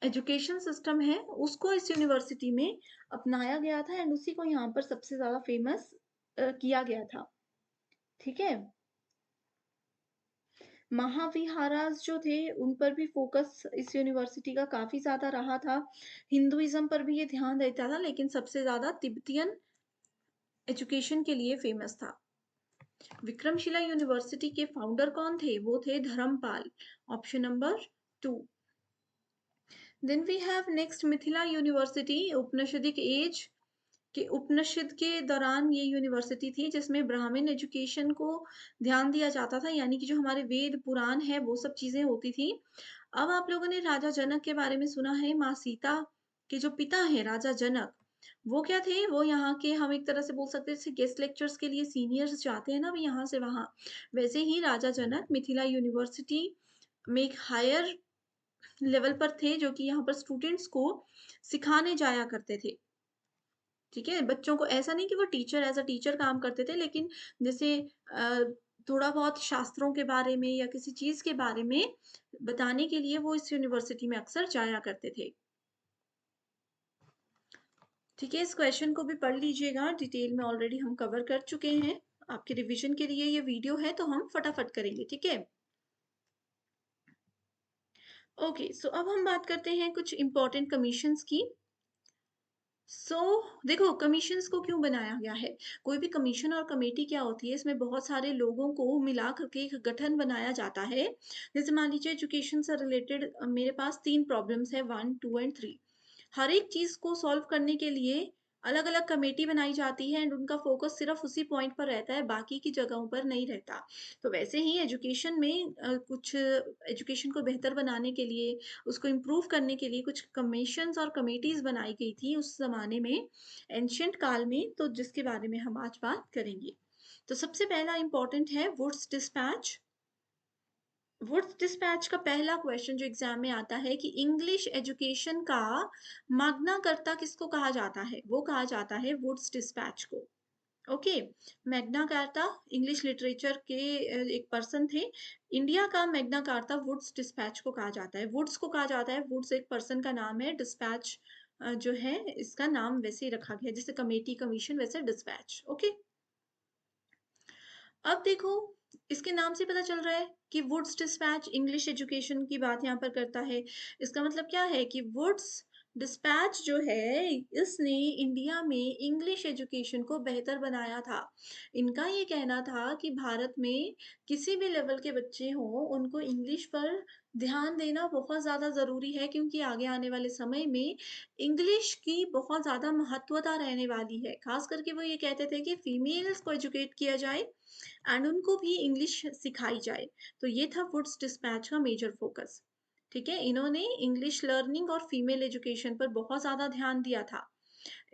एजुकेशन सिस्टम है उसको इस यूनिवर्सिटी में अपनाया गया था एंड उसी को यहाँ पर सबसे ज्यादा फेमस किया गया था। ठीक है। महाविहारास जो थे उन पर भी फोकस इस यूनिवर्सिटी का काफी ज्यादा रहा था। हिंदुइज्म पर भी ये ध्यान देता था लेकिन सबसे ज्यादा तिब्बतियन एजुकेशन के लिए फेमस था। विक्रमशिला यूनिवर्सिटी के फाउंडर कौन थे? वो थे Dharmapal. Option number 2। Then we have next Mithila university. Upanishadic age के उपनिषद के दौरान ये यूनिवर्सिटी थी जिसमें ब्राह्मण एजुकेशन को ध्यान दिया जाता था, यानी कि जो हमारे वेद पुराण है वो सब चीजें होती थी। अब आप लोगों ने राजा जनक के बारे में सुना है। माँ सीता के जो पिता हैं राजा जनक, वो क्या थे? वो यहाँ के, हम एक तरह से बोल सकते हैं, जैसे गेस्ट लेक्चर्स के लिए सीनियर्स जाते हैं ना यहाँ से वहाँ, वैसे ही राजा जनक मिथिला यूनिवर्सिटी में एक हायर लेवल पर थे जो कि यहाँ पर स्टूडेंट्स को सिखाने जाया करते थे। ठीक है, बच्चों को ऐसा नहीं कि वो टीचर एज अ टीचर काम करते थे, लेकिन जैसे अ, थोड़ा बहुत शास्त्रों के बारे में या किसी चीज के बारे में बताने के लिए वो इस यूनिवर्सिटी में अक्सर जाया करते थे। ठीक है, इस क्वेश्चन को भी पढ़ लीजिएगा, डिटेल में ऑलरेडी हम कवर कर चुके हैं। आपके रिवीजन के लिए ये वीडियो है तो हम फटाफट करेंगे। ठीक है, ओके। सो अब हम बात करते हैं कुछ इंपॉर्टेंट कमीशंस की। देखो कमीशंस को क्यों बनाया गया है। कोई भी कमीशन और कमेटी क्या होती है, इसमें बहुत सारे लोगों को मिला करके एक गठन बनाया जाता है। जैसे मान लीजिए एजुकेशन से रिलेटेड मेरे पास 3 प्रॉब्लम्स है, 1 2 एंड 3। हर एक चीज को सॉल्व करने के लिए अलग अलग कमेटी बनाई जाती है एंड उनका फोकस सिर्फ उसी पॉइंट पर रहता है, बाकी की जगहों पर नहीं रहता। तो वैसे ही एजुकेशन में कुछ एजुकेशन को बेहतर बनाने के लिए, उसको इम्प्रूव करने के लिए कुछ कमीशंस और कमेटीज बनाई गई थी उस जमाने में, एंशियंट काल में, तो जिसके बारे में हम आज बात करेंगे। तो सबसे पहला इंपॉर्टेंट है वुड्स डिस्पैच। वुड्स डिस्पैच का पहला क्वेश्चन जो एग्जाम में आता है कि इंग्लिश एजुकेशन का माग्ना कर्ता किसको कहा जाता है? वो कहा जाता है वुड्स डिस्पैच को। Okay. Magna carta English literature के एक पर्सन थे। इंडिया का मैग्ना कार्टा वुड्स डिस्पैच को कहा जाता है। वुड्स को कहा जाता है, वुड्स एक पर्सन का नाम है, डिस्पैच जो है इसका नाम वैसे ही रखा गया है, जैसे कमेटी कमीशन वैसे डिस्पैच। ओके। अब देखो, इसके नाम से पता चल रहा है कि वुड्स डिस्पैच इंग्लिश एजुकेशन की बात यहाँ पर करता है। इसका मतलब क्या है कि वुड्स डिस्पैच जो है इसने इंडिया में इंग्लिश एजुकेशन को बेहतर बनाया था। इनका ये कहना था कि भारत में किसी भी लेवल के बच्चे हों उनको इंग्लिश पर ध्यान देना बहुत ज़्यादा ज़रूरी है, क्योंकि आगे आने वाले समय में इंग्लिश की बहुत ज़्यादा महत्वता रहने वाली है। खास करके वो ये कहते थे कि फीमेल्स को एजुकेट किया जाए एंड उनको भी इंग्लिश सिखाई जाए। तो ये था वुड्स डिस्पैच का मेजर फोकस। ठीक है, इन्होंने इंग्लिश लर्निंग और फीमेल एजुकेशन पर बहुत ज्यादा ध्यान दिया था।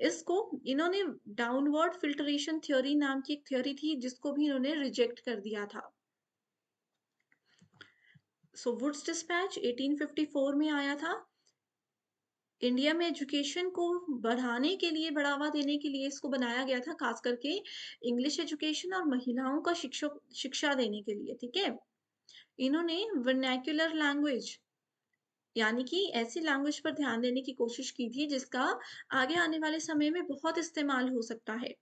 इसको इन्होंने डाउनवर्ड फिल्ट्रेशन थ्योरी नाम की एक थ्योरी थी जिसको भी इन्होंने रिजेक्ट कर दिया था। सो वुड्स डिस्पैच 1854 में आया था। इंडिया में एजुकेशन को बढ़ाने के लिए, बढ़ावा देने के लिए इसको बनाया गया था, खास करके इंग्लिश एजुकेशन और महिलाओं का शिक्षा देने के लिए, ठीक है? इन्होंने वर्नाक्युलर लैंग्वेज यानी कि ऐसी लैंग्वेज पर ध्यान देने की कोशिश की थी जिसका आगे आने वाले समय में बहुत इस्तेमाल हो सकता है।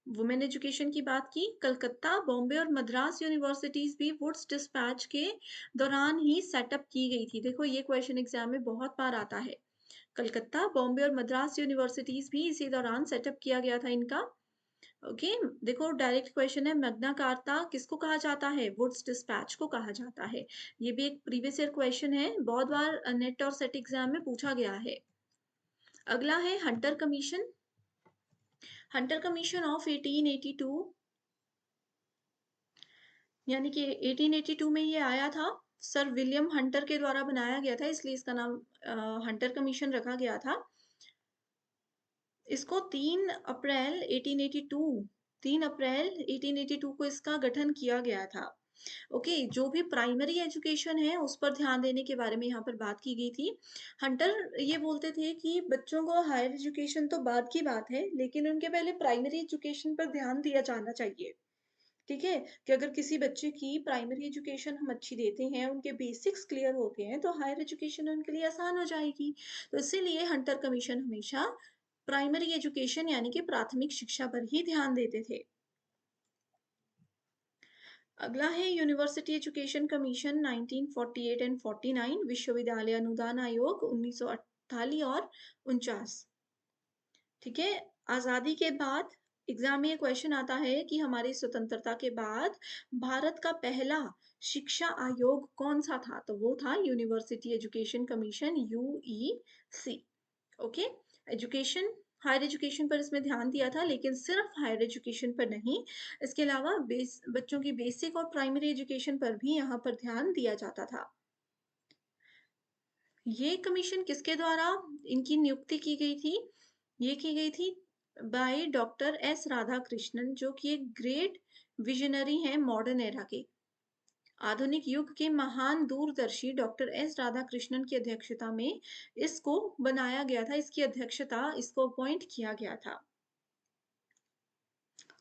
वुमेन एजुकेशन की बात की, कलकत्ता, बॉम्बे और मद्रास यूनिवर्सिटीज भी वुड्स डिस्पैच के दौरान ही सेटअप की गई थी। देखो ये क्वेश्चन एग्जाम में बहुत बार आता है। कलकत्ता, बॉम्बे और मद्रास यूनिवर्सिटीज भी इसी दौरान सेटअप किया गया था इनका। ओके, देखो डायरेक्ट क्वेश्चन है, मैग्ना कार्ता किसको कहा जाता है? वुड्स डिस्पैच को कहा जाता है। ये भी एक प्रीवियस ईयर क्वेश्चन है, बहुत बार नेट और सेट एग्जाम में पूछा गया है। अगला है Hunter commission. Hunter commission of 1882 यानी कि 1882 में ये आया था। सर विलियम हंटर के द्वारा बनाया गया था, इसलिए इसका नाम हंटर कमीशन रखा गया था। इसको 3 अप्रैल 1882 3 अप्रैल 1882 को इसका गठन किया गया था। ओके, जो भी प्राइमरी एजुकेशन है उस पर ध्यान देने के बारे में यहाँ पर बात की गई थी। हंटर ये बोलते थे कि बच्चों को हायर एजुकेशन तो बाद की बात है, लेकिन उनके पहले प्राइमरी एजुकेशन पर ध्यान दिया जाना चाहिए। ठीक है, कि अगर किसी बच्चे की प्राइमरी एजुकेशन हम अच्छी देते हैं, उनके बेसिक्स क्लियर होते हैं, तो हायर एजुकेशन उनके लिए आसान हो जाएगी। तो इसीलिए हंटर कमीशन हमेशा प्राइमरी एजुकेशन यानी कि प्राथमिक शिक्षा पर ही ध्यान देते थे। अगला है यूनिवर्सिटी एजुकेशन कमीशन 1948 एंड 49, विश्वविद्यालय अनुदान आयोग 1948 और 49। ठीक है, आजादी के बाद एग्जाम में ये क्वेश्चन आता है कि हमारी स्वतंत्रता के बाद भारत का पहला शिक्षा आयोग कौन सा था? तो वो था university education commission, UEC. Okay, education, higher education पर इसमें ध्यान दिया था, लेकिन सिर्फ हायर एजुकेशन पर नहीं, इसके अलावा बच्चों की बेसिक और प्राइमरी एजुकेशन पर भी यहाँ पर ध्यान दिया जाता था। ये कमीशन किसके द्वारा इनकी नियुक्ति की गई थी? ये की गई थी बाय डॉक्टर एस राधाकृष्णन, जो कि एक ग्रेट विजनरी हैं मॉडर्न एरा के। आधुनिक युग के महान दूरदर्शी डॉक्टर एस राधाकृष्णन की अध्यक्षता में इसको बनाया गया था, इसकी अध्यक्षता, इसको अपॉइंट किया गया था।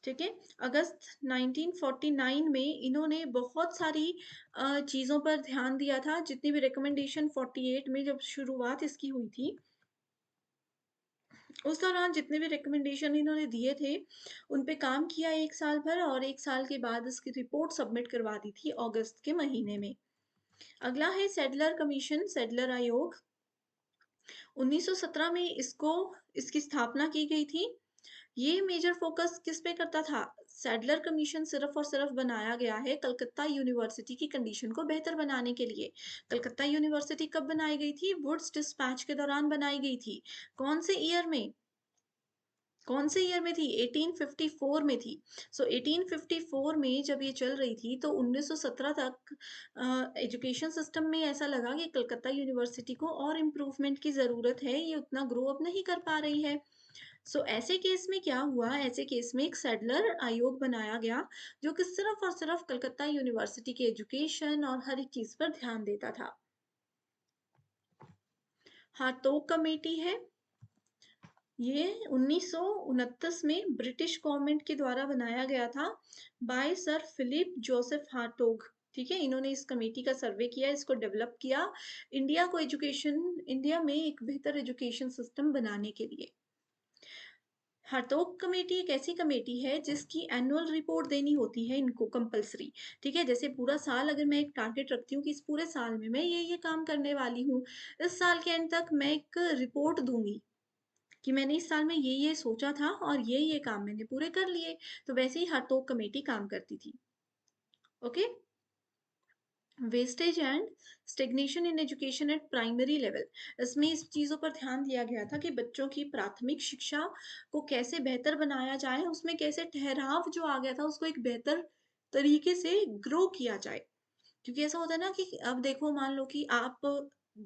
ठीक है, अगस्त 1949 में इन्होंने बहुत सारी चीज़ों पर ध्यान दिया था। जितनी भी रिकमेंडेशन 48 में जब शुरुआत इसकी हुई थी, उस दौरान जितने भी रिकमेंडेशन इन्होंने दिए थे, उन पे काम किया 1 साल भर, और 1 साल के बाद इसकी रिपोर्ट सबमिट करवा दी थी अगस्त के महीने में। अगला है सैडलर कमीशन, सैडलर आयोग। 1917 में इसकी स्थापना की गई थी। ये मेजर फोकस किस पे करता था? सैडलर कमीशन सिर्फ और सिर्फ बनाया गया है कलकत्ता यूनिवर्सिटी की कंडीशन को बेहतर बनाने के लिए। कलकत्ता यूनिवर्सिटी कब बनाई गई थी? वुड्स डिस्पैच के दौरान बनाई गई थी। कौन से ईयर में? कौन से ईयर में थी? 1854 में थी। सो 1854 में जब ये चल रही थी, तो 1917 तक एजुकेशन सिस्टम में ऐसा लगा कि कलकत्ता यूनिवर्सिटी को और इम्प्रूवमेंट की ज़रूरत है, ये उतना ग्रो अप नहीं कर पा रही है। सो ऐसे केस में क्या हुआ? ऐसे केस में एक सैडलर आयोग बनाया गया, जो कि सिर्फ और सिर्फ कलकत्ता यूनिवर्सिटी के एजुकेशन और हर एक चीज़ पर ध्यान देता था। हार्टोग कमेटी है, ये 1929 में ब्रिटिश गवर्नमेंट के द्वारा बनाया गया था, by sir Philip Joseph Hartog. ठीक है, इन्होंने इस कमेटी का सर्वे किया, इसको डेवलप किया इंडिया में एक बेहतर एजुकेशन सिस्टम बनाने के लिए। हार्टोग कमेटी एक ऐसी कमेटी है जिसकी एनुअल रिपोर्ट देनी होती है इनको कंपलसरी। ठीक है, जैसे पूरा साल अगर मैं एक टारगेट रखती हूँ कि इस पूरे साल में मैं ये काम करने वाली हूँ, इस साल के एंड तक मैं एक रिपोर्ट दूंगी कि मैंने इस साल में ये सोचा था और ये काम मैंने पूरे कर लिए। तो वैसे ही हार्टोग कमेटी काम करती थी। Okay, wastage and stagnation in education at primary level, इसमें इस चीज़ों पर ध्यान दिया गया था कि बच्चों की प्राथमिक शिक्षा को कैसे बेहतर बनाया जाए, उसमें कैसे ठहराव जो आ गया था उसको एक बेहतर तरीके से ग्रो किया जाए। क्योंकि ऐसा होता है ना कि अब देखो, मान लो कि आप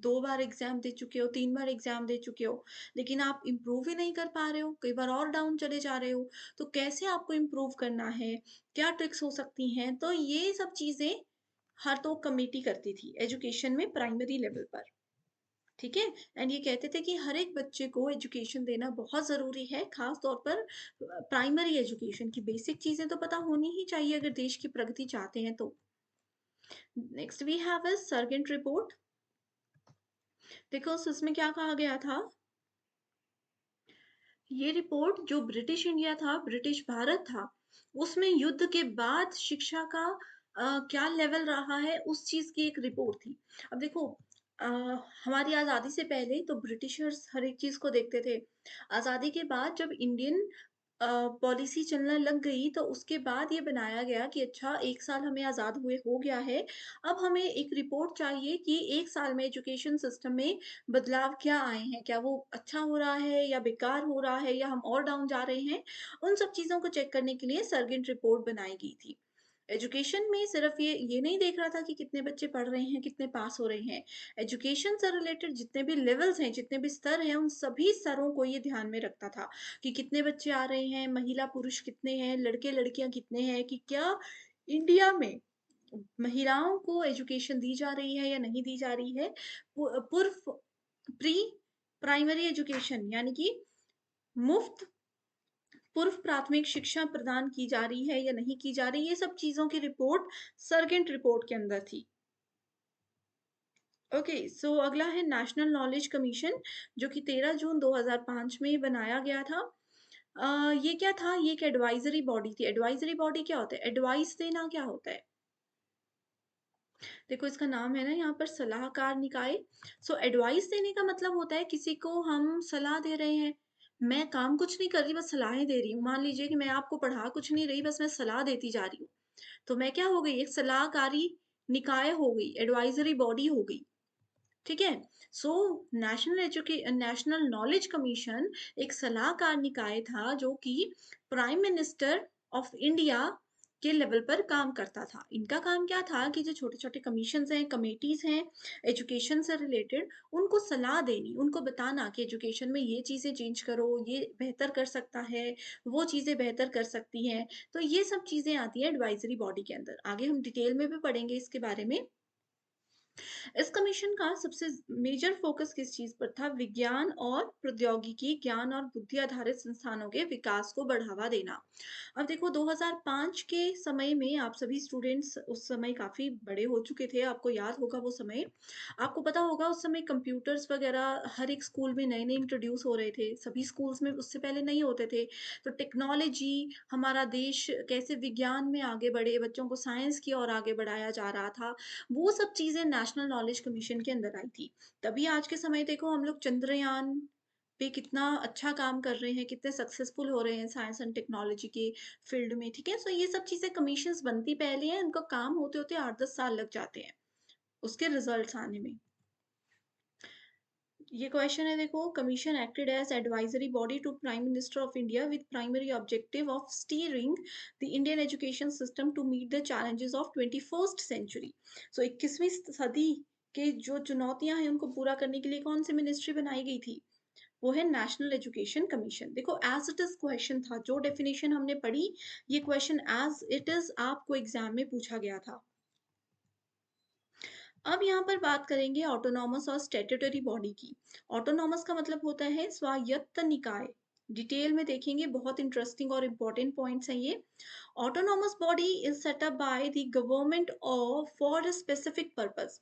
2 बार एग्ज़ाम दे चुके हो, 3 बार एग्ज़ाम दे चुके हो, लेकिन आप इम्प्रूव ही नहीं कर पा रहे हो, कई बार और डाउन चले जा रहे हो, तो कैसे आपको इम्प्रूव करना है? क्या ट्रिक्स हो सकती हैं? तो ये सब चीज़ें हर तो कमेटी करती थी एजुकेशन में प्राइमरी लेवल पर। ठीक है। एंड ये कहते थे कि हर एक बच्चे को एजुकेशन देना बहुत ज़रूरी है, खास तौर पर प्राइमरी एजुकेशन की बेसिक चीज़ें तो पता होनी ही चाहिए अगर देश की प्रगति चाहते हैं तो। Next we have a Sargent report. देखो उसमें क्या कहा गया था, ये रिपोर्ट जो ब्रिटिश इंडिया था, ब्रिटिश भारत था, उसमें युद्ध के बाद शिक्षा का क्या लेवल रहा है उस चीज़ की एक रिपोर्ट थी। अब देखो अ, हमारी आज़ादी से पहले तो ब्रिटिशर्स हर एक चीज़ को देखते थे। आज़ादी के बाद जब इंडियन पॉलिसी चलने लग गई तो उसके बाद ये बनाया गया कि अच्छा 1 साल हमें आज़ाद हुए हो गया है। अब हमें एक रिपोर्ट चाहिए कि 1 साल में एजुकेशन सिस्टम में बदलाव क्या आए हैं? क्या वो अच्छा हो रहा है या बेकार हो रहा है या हम और डाउन जा रहे हैं? उन सब चीज़ों को चेक करने के लिए सर्गेंट रिपोर्ट बनाई गई थी। एजुकेशन में सिर्फ ये नहीं देख रहा था कि कितने बच्चे पढ़ रहे हैं, कितने पास हो रहे हैं। एजुकेशन से रिलेटेड जितने भी लेवल्स हैं, जितने भी स्तर हैं, उन सभी स्तरों को ये ध्यान में रखता था कि कितने बच्चे आ रहे हैं, महिला पुरुष कितने हैं, लड़के-लड़कियाँ कितने हैं, कि क्या इंडिया में महिलाओं को एजुकेशन दी जा रही है या नहीं दी जा रही है। पूर्व प्री प्राइमरी एजुकेशन यानी कि मुफ्त पूर्व प्राथमिक शिक्षा प्रदान की जा रही है या नहीं की जा रही, ये सब चीज़ों की रिपोर्ट सर्गेंट रिपोर्ट के अंदर थी। ओके, सो अगला है नेशनल नॉलेज कमीशन, जो कि 13 जून 2005 में बनाया गया था। ये क्या था? ये एक एडवाइजरी बॉडी थी। एडवाइजरी बॉडी क्या होता है? एडवाइस देना क्या होता है? देखो इसका नाम है ना यहाँ पर सलाहकार निकाय। सो एडवाइस देने का मतलब होता है किसी को हम सलाह दे रहे हैं। मैं काम कुछ नहीं कर रही, बस सलाहें दे रही हूँ। मान लीजिए कि मैं आपको पढ़ा कुछ नहीं रही, बस मैं सलाह देती जा रही हूँ। तो मैं क्या हो गई? एक सलाहकारी निकाय हो गई, एडवाइजरी बॉडी हो गई। ठीक है? सो नेशनल नॉलेज कमीशन एक सलाहकार निकाय था जो कि प्राइम मिनिस्टर ऑफ इंडिया के लेवल पर काम करता था। इनका काम क्या था कि जो छोटे-छोटे कमीशंस हैं, कमिटीज़ हैं, एजुकेशन से रिलेटेड, उनको सलाह देनी, उनको बताना कि एजुकेशन में ये चीज़ें चेंज करो, ये बेहतर कर सकता है, वो चीज़ें बेहतर कर सकती हैं। तो ये सब चीज़ें आती हैं एडवाइजरी बॉडी के अंदर। आगे हम डिटेल में भी पढ़ेंगे इसके बारे में। इस कमीशन का सबसे मेजर फोकस किस चीज पर था? विज्ञान और प्रौद्योगिकी, ज्ञान और बुद्धि आधारित संस्थानों के विकास को बढ़ावा देना। अब देखो 2005 के समय में आप सभी स्टूडेंट्स उस समय काफी बड़े हो चुके थे, आपको याद होगा वो समय। आपको पता होगा उस समय कंप्यूटर्स वगैरह हर एक स्कूल में नए नए इंट्रोड्यूस हो रहे थे, सभी स्कूल्स में उससे पहले नहीं होते थे। तो टेक्नोलॉजी, हमारा देश कैसे विज्ञान में आगे बढ़े, बच्चों को साइंस की ओर आगे बढ़ाया जा रहा था, वो सब चीज़ें नेशनल नॉलेज कमीशन के अंदर आई थी। तभी आज के समय देखो हम लोग चंद्रयान पे कितना अच्छा काम कर रहे हैं, कितने सक्सेसफुल हो रहे हैं साइंस एंड टेक्नोलॉजी के फील्ड में, ठीक है? सो ये सब चीज़ें कमीशंस बनती पहले हैं, इनका काम होते-होते 8-10 साल लग जाते हैं, उसके रिजल्ट्स आने में। ये क्वेश्चन है देखो, commission acted as advisory body to prime minister of India with primary objective of steering the Indian education system to meet the challenges of 21st century. So 21वीं सदी के जो चुनौतियां हैं उनको पूरा करने के लिए कौन सी मिनिस्ट्री बनाई गई थी? वो है नेशनल एजुकेशन कमीशन। देखो एज इट इज क्वेश्चन था, जो डेफिनेशन हमने पढ़ी, ये क्वेश्चन एज इट इज आपको एग्जाम में पूछा गया था। अब यहाँ पर बात करेंगे ऑटोनॉमस और स्टैट्यूटरी बॉडी की। ऑटोनॉमस का मतलब होता है स्वायत्त निकाय। डिटेल में देखेंगे, बहुत इंटरेस्टिंग और इम्पोर्टेंट पॉइंट्स हैं ये। Autonomous body is set up by the government of for a specific purpose.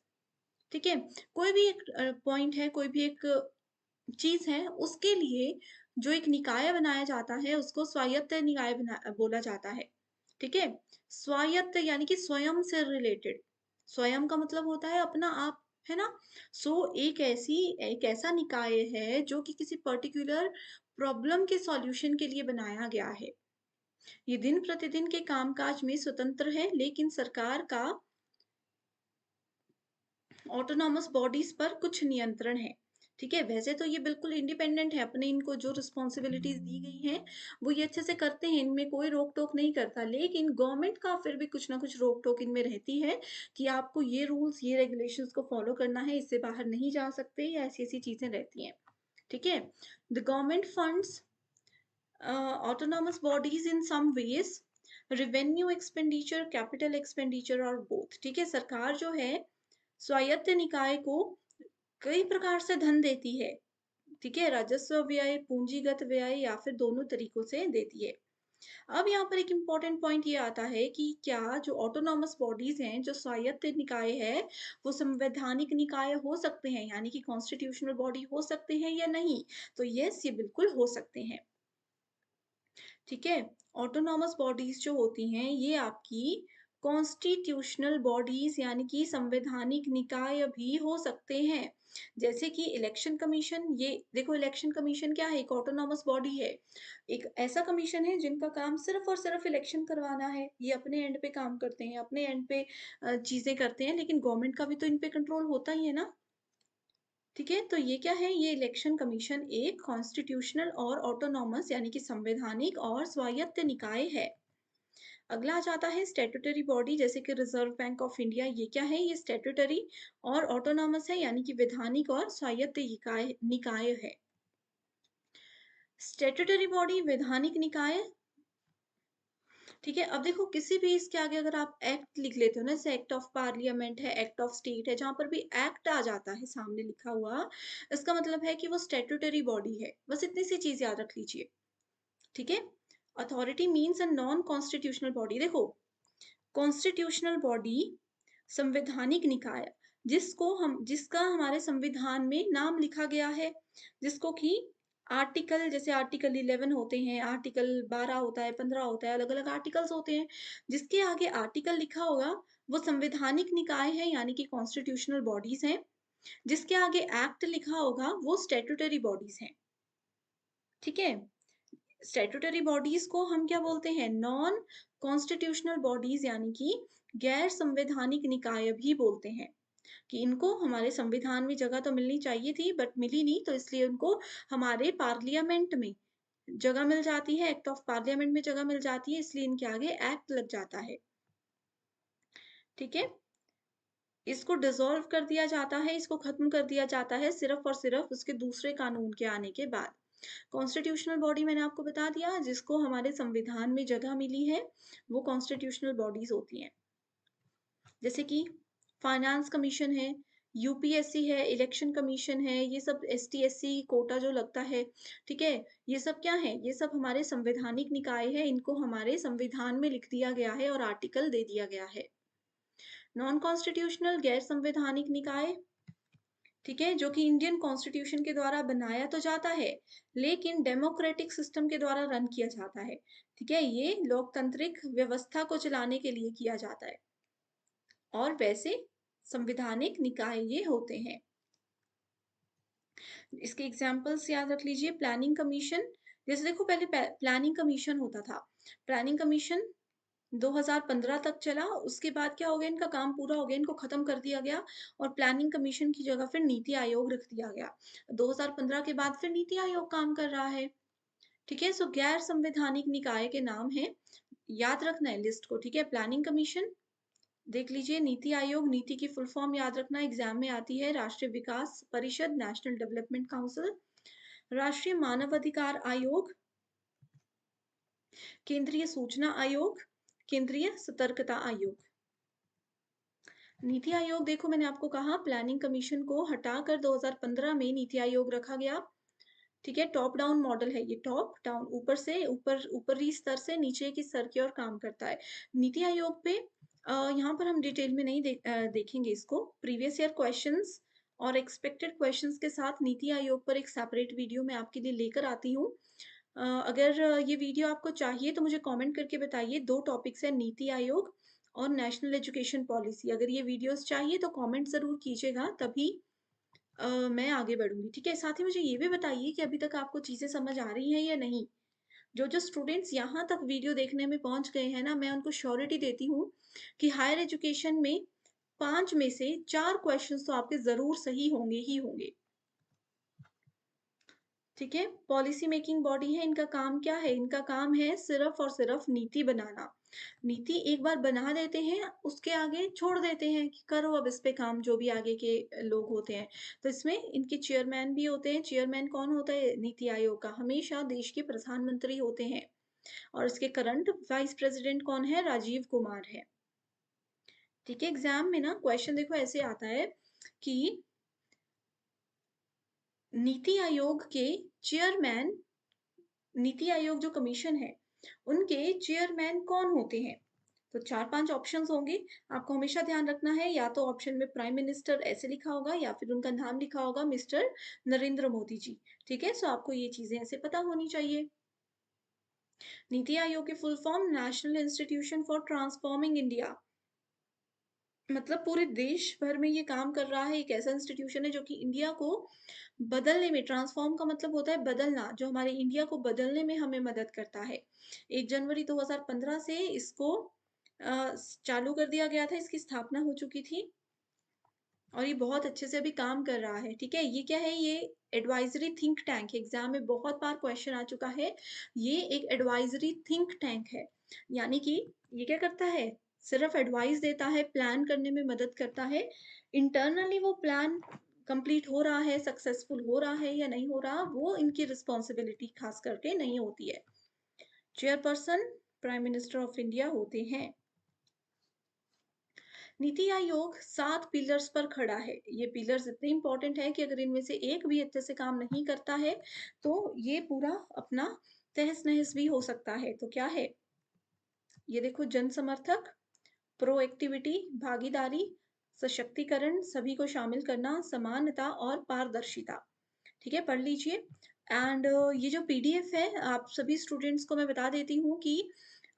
ठीक है? कोई भी एक पॉइंट है, कोई भी एक चीज है, उसके लिए जो एक निकाय बनाया जाता है उसको स्वायत्त निकाय बोला जाता है। ठीक है? स्वायत्त यानी कि स्वयं से रिलेटेड। स्वयं का मतलब होता है अपना आप, है ना? सो एक ऐसा निकाय है जो कि किसी पर्टिकुलर प्रॉब्लम के सॉल्यूशन के लिए बनाया गया है। ये दिन प्रतिदिन के कामकाज में स्वतंत्र है, लेकिन सरकार का ऑटोनॉमस बॉडीज पर कुछ नियंत्रण है। ठीक है? वैसे तो ये बिल्कुल इंडिपेंडेंट है, अपने इनको जो रिस्पॉन्सिबिलिटीज दी गई हैं वो ये अच्छे से करते हैं, इनमें कोई रोक टोक नहीं करता, लेकिन गवर्नमेंट का फिर भी कुछ ना कुछ रोक टोक इनमें रहती है कि आपको ये रूल्स ये रेगुलेशंस को फॉलो करना है, इससे बाहर नहीं जा सकते, या ऐसी ऐसी चीजें रहती हैं। ठीक है? The government funds autonomous bodies in some ways, revenue expenditure, capital expenditure और both। ठीक है? सरकार जो है स्वायत्त निकाय को कई प्रकार से धन देती है, ठीक है? राजस्व व्यय, पूंजीगत व्यय या फिर दोनों तरीकों से देती है। अब यहाँ पर एक इम्पोर्टेंट पॉइंट ये आता है कि क्या जो ऑटोनॉमस बॉडीज हैं, जो स्वायत्त निकाय है, वो संवैधानिक निकाय हो सकते हैं, यानी कि कॉन्स्टिट्यूशनल बॉडी हो सकते हैं या नहीं? तो यस, ये बिल्कुल हो सकते हैं। ठीक है? ऑटोनॉमस बॉडीज जो होती हैं, ये आपकी कॉन्स्टिट्यूशनल बॉडीज यानी कि संवैधानिक निकाय भी हो सकते हैं। जैसे कि इलेक्शन कमीशन, ये देखो इलेक्शन कमीशन क्या है? एक ऑटोनॉमस बॉडी है। एक ऐसा कमीशन है जिनका काम सिर्फ और सिर्फ इलेक्शन करवाना है। ये अपने एंड पे काम करते हैं, अपने एंड पे चीजें करते हैं, लेकिन गवर्नमेंट का भी तो इन पे कंट्रोल होता ही है ना। ठीक है, तो ये क्या है? ये इलेक्शन कमीशन एक कॉन्स्टिट्यूशनल और ऑटोनॉमस यानी कि संवैधानिक और स्वायत्त निकाय है। अगला आ जाता है स्टैट्यूटरी बॉडी, जैसे कि रिजर्व बैंक ऑफ इंडिया। ये क्या है? ये स्टैट्यूटरी और ऑटोनॉमस है, यानी कि वैधानिक और स्वायत्त निकाय निकाय है। स्टैट्यूटरी बॉडी, वैधानिक निकाय। ठीक है, अब देखो किसी भी इसके आगे अगर आप एक्ट लिख लेते हो ना, जैसे एक्ट ऑफ पार्लियामेंट है, एक्ट ऑफ स्टेट है, जहां पर भी एक्ट आ जाता है सामने लिखा हुआ, इसका मतलब है कि वो स्टैट्यूटरी बॉडी है। बस इतनी सी चीज याद रख लीजिए। ठीक है, authority means a non constitutional body. देखो, कॉन्स्टिट्यूशनल बॉडी संवैधानिक निकाय, जिसका हमारे संविधान में नाम लिखा गया है, जिसको कि आर्टिकल, जैसे आर्टिकल 11 होते हैं, आर्टिकल 12 होता है, 15 होता है, अलग अलग आर्टिकल्स होते हैं। जिसके आगे आर्टिकल लिखा होगा वो संवैधानिक निकाय है, यानी कि कॉन्स्टिट्यूशनल बॉडीज हैं। जिसके आगे एक्ट लिखा होगा वो स्टैट्यूटरी बॉडीज हैं। ठीक है, स्टैट्यूटरी बॉडीज को हम क्या बोलते हैं? नॉन कॉन्स्टिट्यूशनल बॉडीज, यानी कि गैर संवैधानिक निकाय भी बोलते हैं। कि इनको हमारे संविधान में जगह तो मिलनी चाहिए थी, बट मिली नहीं, तो इसलिए उनको हमारे पार्लियामेंट में जगह मिल जाती है, एक्ट ऑफ पार्लियामेंट में जगह मिल जाती है, इसलिए इनके आगे एक्ट लग जाता है। ठीक है, इसको डिसॉल्व कर दिया जाता है, इसको खत्म कर दिया जाता है सिर्फ और सिर्फ उसके दूसरे कानून के आने के बाद। कॉन्स्टिट्यूशनल बॉडी मैंने आपको बता दिया, जिसको हमारे संविधान में जगह मिली है, वो कॉन्स्टिट्यूशनल बॉडीज होती हैं। जैसे कि फाइनेंस कमीशन है, यूपीएससी है, इलेक्शन कमीशन है, ये सब एसटी एससी कोटा जो लगता है। ठीक है, ये सब क्या है? ये सब हमारे संवैधानिक निकाय है, इनको हमारे संविधान में लिख दिया गया है और आर्टिकल दे दिया गया है। नॉन कॉन्स्टिट्यूशनल, गैर संवैधानिक निकाय, ठीक है, जो कि इंडियन कॉन्स्टिट्यूशन के द्वारा बनाया तो जाता है, लेकिन डेमोक्रेटिक सिस्टम के द्वारा रन किया जाता है। ठीक है, ये लोकतांत्रिक व्यवस्था को चलाने के लिए किया जाता है, और वैसे संवैधानिक निकाय ये होते हैं। इसके एग्जाम्पल्स याद रख लीजिए। प्लानिंग कमीशन, जैसे देखो पहले प्लानिंग कमीशन होता था। प्लानिंग कमीशन 2015 तक चला, उसके बाद क्या हो गया? इनका काम पूरा हो गया, इनको खत्म कर दिया गया, और प्लानिंग कमीशन की जगह फिर नीति आयोग रख दिया गया। 2015 के बाद फिर नीति आयोग काम कर रहा है। ठीक है, सो गैर संवैधानिक निकाय के नाम है, याद रखना है लिस्ट को। ठीक है, प्लानिंग कमीशन देख लीजिए, नीति आयोग, नीति की फुल फॉर्म याद रखना, एग्जाम में आती है, राष्ट्रीय विकास परिषद, नेशनल डेवलपमेंट काउंसिल, राष्ट्रीय मानवाधिकार आयोग, केंद्रीय सूचना आयोग, केंद्रीय सतर्कता आयोग। नीति आयोग, देखो मैंने आपको कहा प्लानिंग कमीशन को हटाकर 2015 में नीति आयोग रखा गया। ठीक है, टॉप डाउन मॉडल है ये, टॉप डाउन, ऊपर से ऊपरी स्तर से नीचे की स्तर की ओर काम करता है। नीति आयोग पे यहाँ पर हम डिटेल में नहीं देखेंगे इसको। प्रीवियस ईयर क्वेश्चंस और एक्सपेक्टेड क्वेश्चंस के साथ नीति आयोग पर एक सेपरेट वीडियो मैं आपके लिए लेकर आती हूँ। अगर ये वीडियो आपको चाहिए तो मुझे कमेंट करके बताइए। 2 टॉपिक्स हैं, नीति आयोग और नेशनल एजुकेशन पॉलिसी। अगर ये वीडियोस चाहिए तो कमेंट ज़रूर कीजिएगा, तभी मैं आगे बढ़ूँगी। ठीक है, साथ ही मुझे ये भी बताइए कि अभी तक आपको चीज़ें समझ आ रही हैं या नहीं? जो स्टूडेंट्स यहाँ तक वीडियो देखने में पहुँच गए हैं ना, मैं उनको श्योरिटी देती हूँ कि हायर एजुकेशन में 5 में से 4 क्वेश्चंस तो आपके ज़रूर सही होंगे ही होंगे। ठीक है, पॉलिसी मेकिंग बॉडी है, इनका काम क्या है? इनका काम है सिर्फ और सिर्फ नीति बनाना। नीति एक बार बना देते हैं, उसके आगे छोड़ देते हैं कि करो अब इस पे काम, जो भी आगे के लोग होते हैं। तो इसमें इनके चेयरमैन भी होते हैं। चेयरमैन कौन होता है नीति आयोग का? हमेशा देश के प्रधानमंत्री होते हैं। और इसके करंट वाइस प्रेसिडेंट कौन है? राजीव कुमार है। ठीक है, एग्जाम में ना क्वेश्चन देखो ऐसे आता है कि नीति आयोग के चेयरमैन, नीति आयोग जो कमीशन है, उनके चेयरमैन कौन होते हैं? तो 4-5 ऑप्शंस होंगे, आपको हमेशा ध्यान रखना है, या तो ऑप्शन में प्राइम मिनिस्टर ऐसे लिखा होगा या फिर उनका नाम लिखा होगा मिस्टर नरेंद्र मोदी जी, ठीक है? सो आपको ये चीज़ें ऐसे पता होनी चाहिए। नीति आयोग की full form national institution for transforming India, मतलब पूरे देश भर में ये काम कर रहा है, एक ऐसा इंस्टीट्यूशन है जो कि इंडिया को बदलने में, ट्रांसफॉर्म का मतलब होता है बदलना, जो हमारे इंडिया को बदलने में हमें मदद करता है। 1 जनवरी 2015 से इसको चालू कर दिया गया था, इसकी स्थापना हो चुकी थी और ये बहुत अच्छे से अभी काम कर रहा है, ठीक है? ये क्या है? ये एडवाइजरी थिंक टैंक है, एग्जाम में बहुत बार क्वेश्चन आ चुका है। ये एक एडवाइजरी थिंक टैंक है, यानी कि ये क्या करता है? सिर्फ एडवाइस देता है, प्लान करने में मदद करता है। इंटरनली वो प्लान कंप्लीट हो रहा है, सक्सेसफुल हो रहा है या नहीं हो रहा, वो इनकी रिस्पॉन्सिबिलिटी खास करके नहीं होती है। Chairperson prime minister of India होते हैं। नीति आयोग 7 पिलर्स पर खड़ा है। ये पिलर्स इतने इंपॉर्टेंट है कि अगर इनमें से एक भी अच्छे से काम नहीं करता है, तो ये पूरा अपना तहस-नहस भी हो सकता है। तो क्या है? ये देखो, जन समर्थक, प्रोएक्टिविटी, भागीदारी, सशक्तिकरण, सभी को शामिल करना, समानता और पारदर्शिता। ठीक है, पढ़ लीजिए। एंड ये जो पीडीएफ है, आप सभी स्टूडेंट्स को मैं बता देती हूँ कि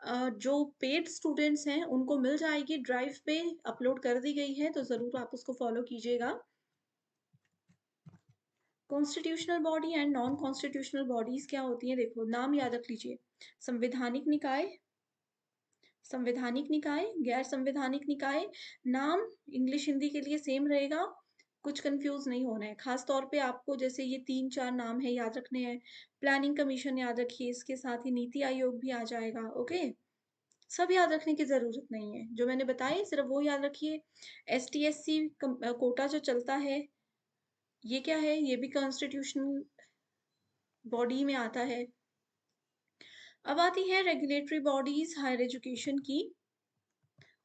जो पेड स्टूडेंट्स हैं उनको मिल जाएगी, ड्राइव पे अपलोड कर दी गई है, तो ज़रूर आप उसको फॉलो कीजिएगा। Constitutional body and non constitutional bodies क्या होती हैं? देखो, नाम याद रख लीजिए। संवैधानिक निकाय, संवैधानिक निकाय, गैर संवैधानिक निकाय। नाम इंग्लिश हिंदी के लिए सेम रहेगा, कुछ कंफ्यूज नहीं होना है। खास तौर पे आपको जैसे ये 3-4 नाम है याद रखने हैं। प्लानिंग कमीशन याद रखिए, इसके साथ ही नीति आयोग भी आ जाएगा। ओके, सब याद रखने की जरूरत नहीं है, जो मैंने बताया सिर्फ वो याद रखिए। एसटीएससी कोटा जो चलता है, ये क्या है? ये भी कॉन्स्टिट्यूशनल बॉडी में आता है। अब आती है रेगुलेटरी बॉडीज हायर एजुकेशन की,